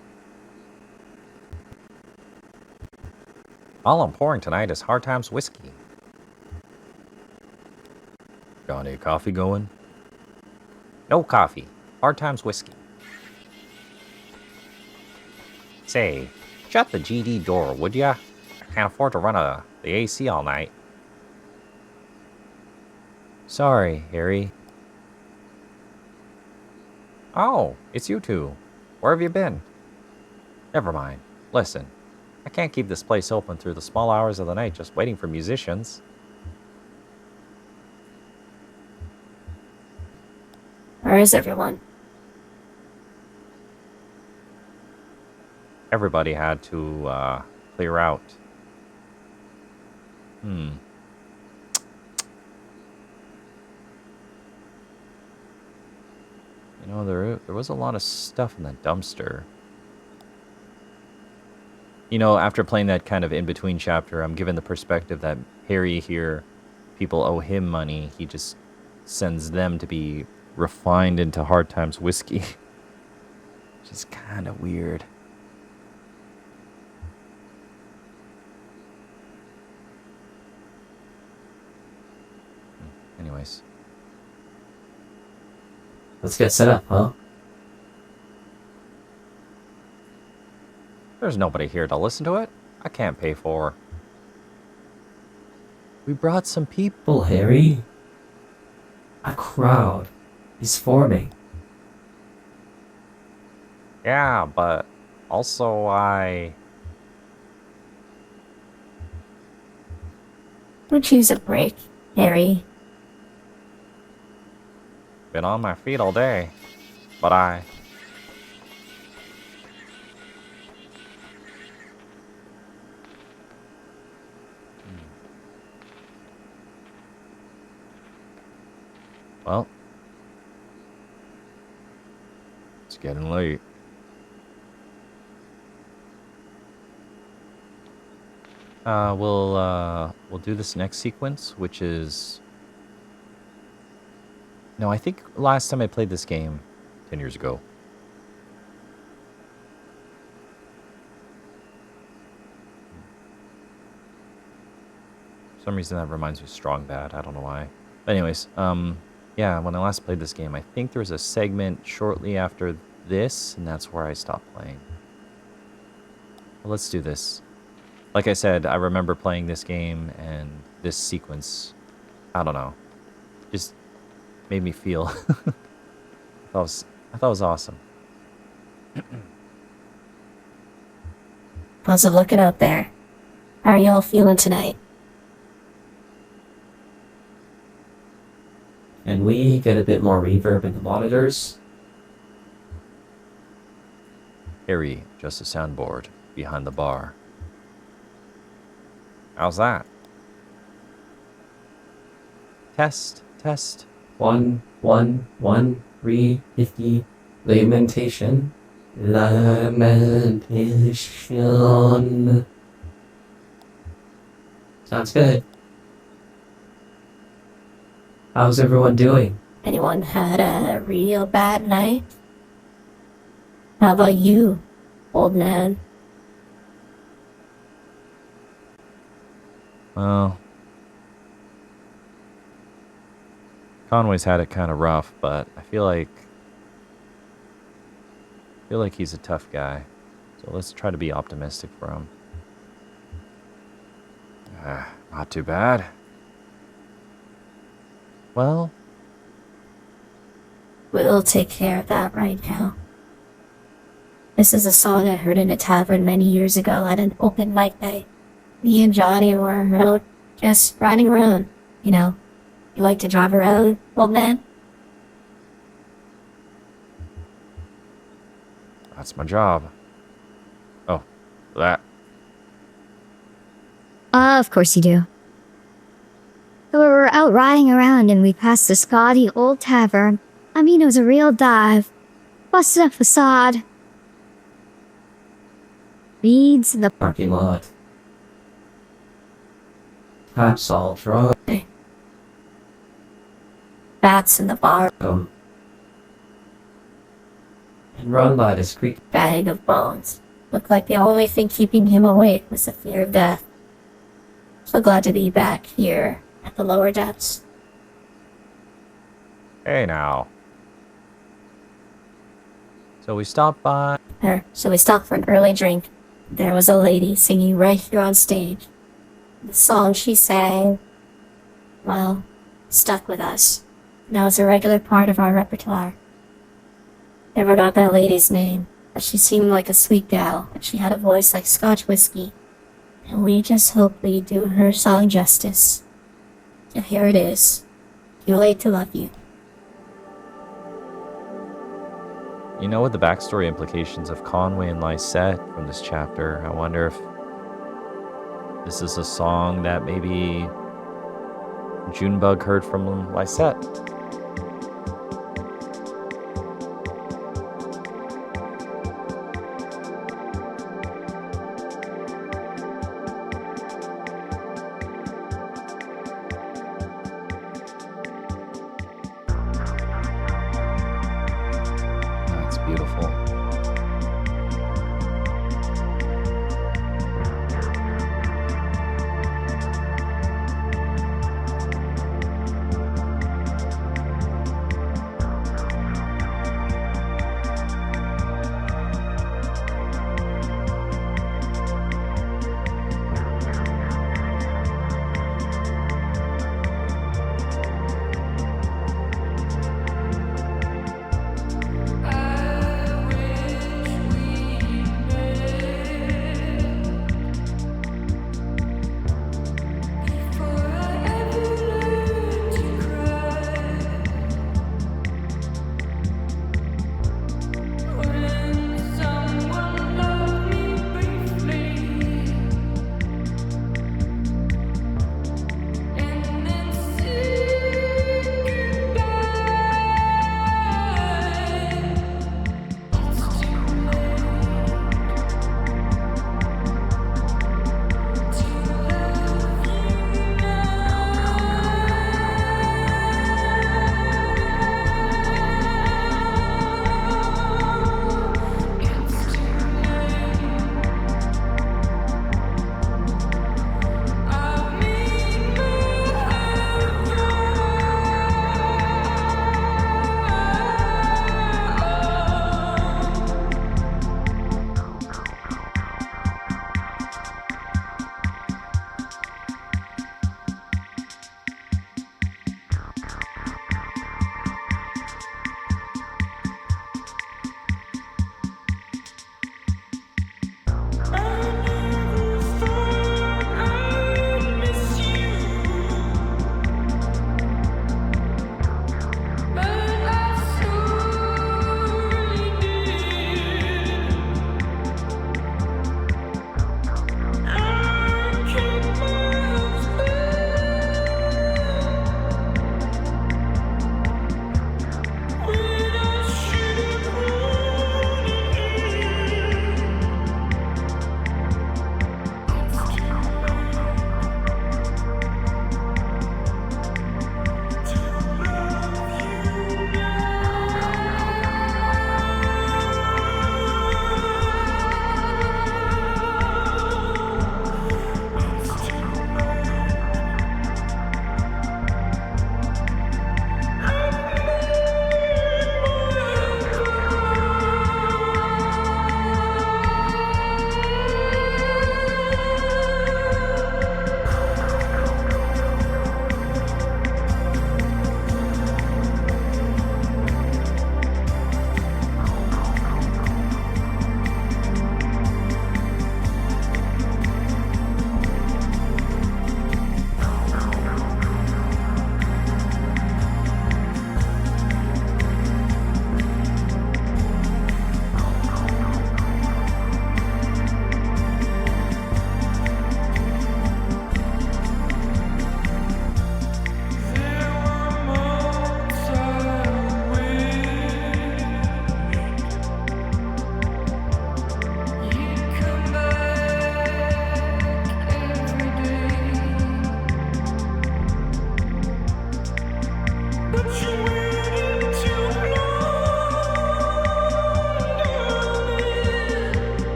All I'm pouring tonight is Hard Times whiskey. Got any coffee going? No coffee. Hard Times whiskey. Say, shut the GD door, would ya? I can't afford to run the AC all night. Sorry, Harry. Oh, it's you two. Where have you been? Never mind. Listen, I can't keep this place open through the small hours of the night just waiting for musicians. Where is everyone? Everybody had to clear out. You know, there was a lot of stuff in that dumpster. You know, after playing that kind of in-between chapter, I'm given the perspective that Harry here, people owe him money. He just sends them to be refined into Hard Times whiskey. Which is kind of weird. Anyways. Let's get set up, huh? There's nobody here to listen to it. I can't pay for. We brought some people. Harry. A crowd is forming. Yeah, but also Would you use a break, Harry? been on my feet all day, but well, it's getting late. We'll do this next sequence, which is... No, I think last time I played this game, 10 years ago. For some reason that reminds me of Strong Bad. I don't know why. But anyways, yeah, when I last played this game, I think there was a segment shortly after this, and that's where I stopped playing. Well, let's do this. Like I said, I remember playing this game, and this sequence, I don't know, just made me feel. I thought it was awesome. How's it looking out there? How are y'all feeling tonight? And we get a bit more reverb in the monitors. Harry, just a soundboard behind the bar. How's that? Test. 1, 1, 1, 3, 50. Lamentation. Sounds good. How's everyone doing? Anyone had a real bad night? How about you, old man? Well, Conway's had it kind of rough, but I feel like he's a tough guy. So let's try to be optimistic for him. Not too bad. Well, We'll take care of that right now. This is a song I heard in a tavern many years ago at an open mic night. Me and Johnny were out just riding around. You know, you like to drive around, old man? that's my job. Oh, that. Of course you do. So we were out riding around and we passed the Scotty old tavern. I mean, it was a real dive. Busted up facade. Reeds in the Parking lot. That's all drug. Bats in the bar. And run by this creek. Bag of bones. Looked like the only thing keeping him awake was the fear of death. So glad to be back here at the lower depths. Hey now. So we stopped by. So we stopped for an early drink. There was a lady singing right here on stage. The song she sang, well, stuck with us. Now it's a regular part of our repertoire. Never got that lady's name, but she seemed like a sweet gal, and she had a voice like Scotch whiskey. And we just hope we do her song justice. So here it is. Too late to love you. You know, with the backstory implications of Conway and Lysette from this chapter, I wonder if this is a song that maybe Junebug heard from Lysette. That's beautiful.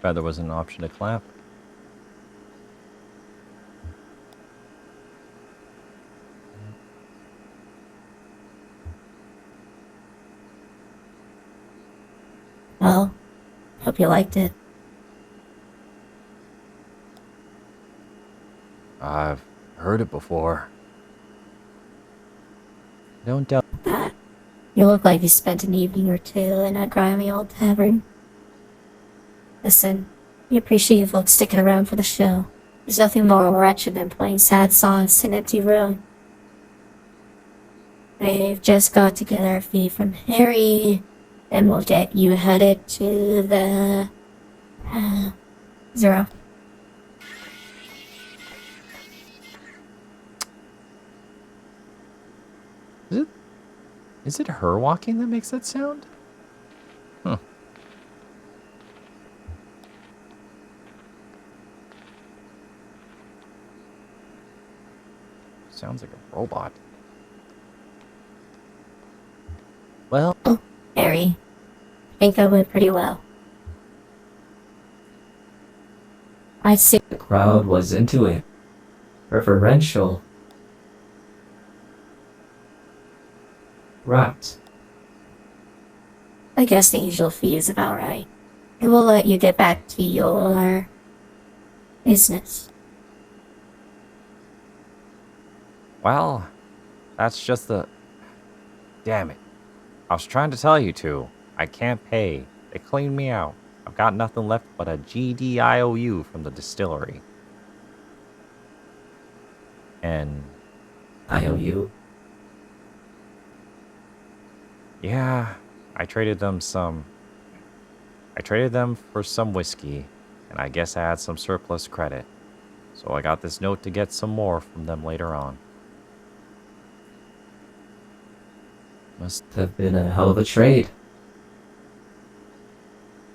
Glad there wasn't an option to clap. Well, hope you liked it. I've heard it before. Don't doubt That. You look like you spent an evening or two in a grimy old tavern. Listen, we appreciate you folks sticking around for the show. There's nothing more wretched than playing sad songs in an empty room. We've just got to get our fee from Harry, and we'll get you headed to the... Zero. Is it her walking that makes that sound? Huh. Sounds like a robot. Well, Harry, I think that went pretty well. I see. The crowd was into it. Reverential. Right. I guess the usual fee is about right. And we'll let you get back to your... business. well, that's just the... Damn it. I was trying to tell you to. I can't pay. They cleaned me out. I've got nothing left but a GDIOU from the distillery. And... IOU. yeah, I traded them for some whiskey, and I guess I had some surplus credit. So I got this note to get some more from them later on. Must have been a hell of a trade.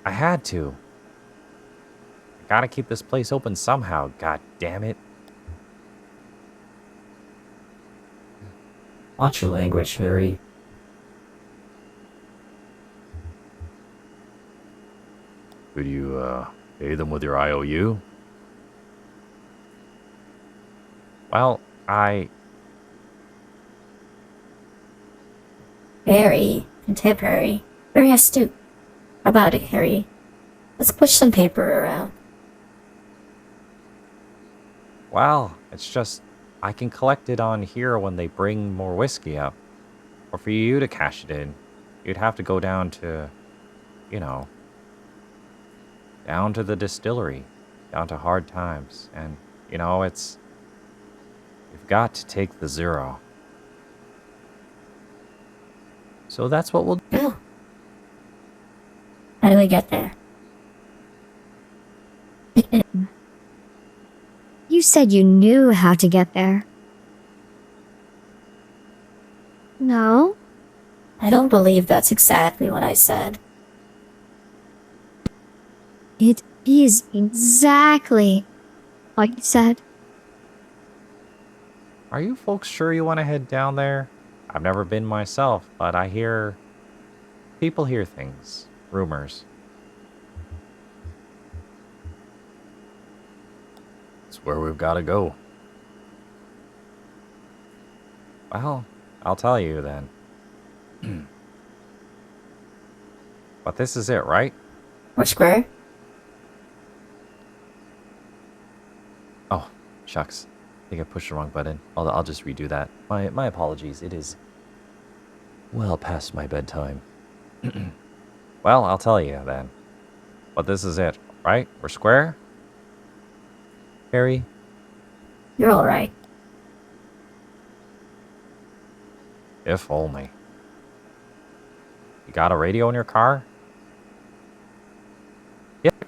I had to. I gotta keep this place open somehow, god damn it. Watch your language, Harry. Could you, pay them with your IOU? Well, Very contemporary. Very astute. How about it, Harry? Let's push some paper around. well, it's just, I can collect it on here when they bring more whiskey up. Or for you to cash it in, you'd have to go down to, you know, down to the distillery, down to Hard Times. And, you know, you've got to take the zero. So that's what we'll do. Oh. How do we get there? You said you knew how to get there. No? I don't believe that's exactly what I said. It is exactly what you said. Are you folks sure you want to head down there? I've never been myself, but I hear... people hear things. Rumors. It's where we've got to go. Well, I'll tell you then. But this is it, right? We're square? Oh, shucks. I think I pushed the wrong button. I'll just redo that. My apologies. It is well past my bedtime. Well, I'll tell you then. But this is it, right? We're square? Harry? You're alright. If only. You got a radio in your car? Yep.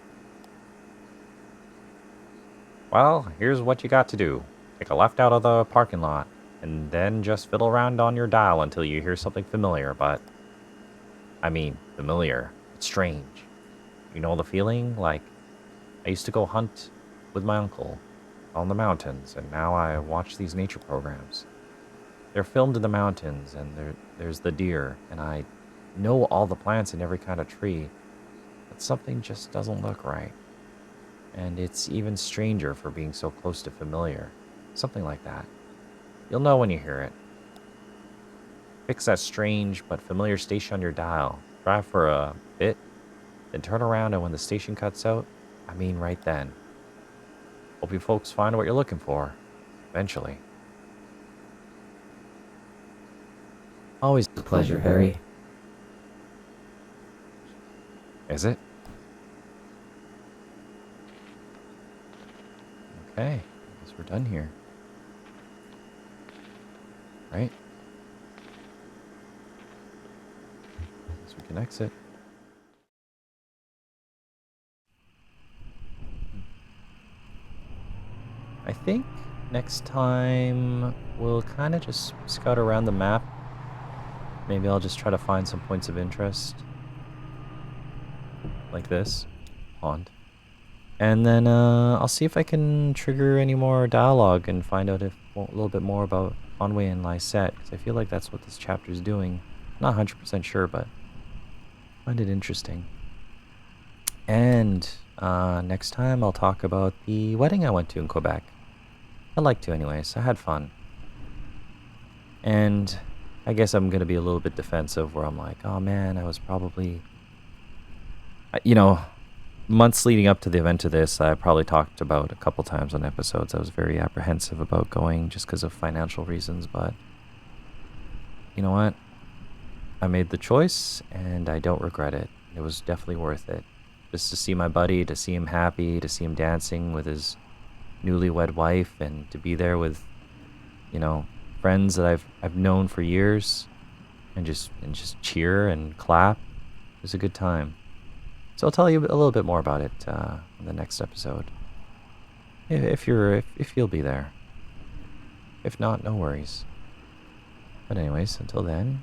Well, here's what you got to do. Take a left out of the parking lot, and then just fiddle around on your dial until you hear something familiar, but... I mean, familiar. It's strange. You know the feeling? Like, I used to go hunt with my uncle on the mountains, and now I watch these nature programs. They're filmed in the mountains, and there's the deer, and I know all the plants in every kind of tree, but something just doesn't look right. And it's even stranger for being so close to familiar. Something like that. You'll know when you hear it. Fix that strange but familiar station on your dial. Drive for a bit, then turn around, and when the station cuts out, I mean right then. Hope you folks find what you're looking for. Eventually. Always a pleasure, Harry. Is it? Okay. I guess we're done here. Right? Guess we can exit. I think next time we'll kind of just scout around the map. Maybe I'll just try to find some points of interest. Like this. Pond. And then I'll see if I can trigger any more dialogue and find out a little bit more about Conway and Lysette, because I feel like that's what this chapter is doing. Not 100% sure, but I find it interesting. And next time I'll talk about the wedding I went to in Quebec. I like to anyways. I had fun. And I guess I'm going to be a little bit defensive where I'm like, oh man, I was probably... You know, months leading up to the event of this, I probably talked about a couple times on episodes. I was very apprehensive about going just because of financial reasons, but you know what? I made the choice and I don't regret it. It was definitely worth it. Just to see my buddy, to see him happy, to see him dancing with his newlywed wife, and to be there with, you know, friends that I've known for years, and just cheer and clap. It was a good time. So I'll tell you a little bit more about it in the next episode. If you'll be there. If not, no worries. But anyways, until then,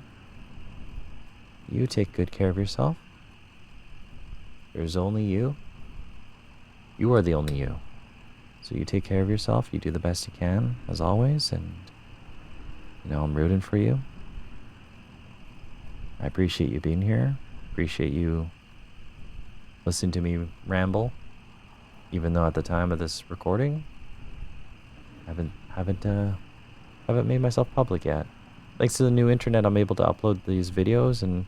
you take good care of yourself. There's only you. You are the only you. So you take care of yourself. You do the best you can, as always, and you know I'm rooting for you. I appreciate you being here. Appreciate you listening to me ramble, even though at the time of this recording, I haven't made myself public yet. Thanks to the new internet, I'm able to upload these videos and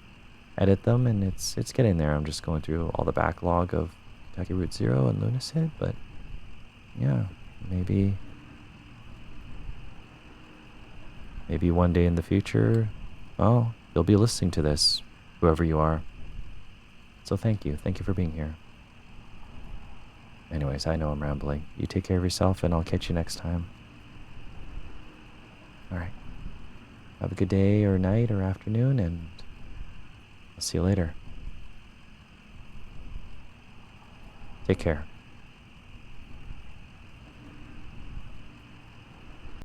edit them, and it's getting there. I'm just going through all the backlog of Kentucky Route Zero and Lysette, but yeah, maybe one day in the future, well, you'll be listening to this, whoever you are. So thank you for being here. Anyways, I know I'm rambling. You take care of yourself, and I'll catch you next time. Alright. Have a good day or night or afternoon, and I'll see you later. Take care.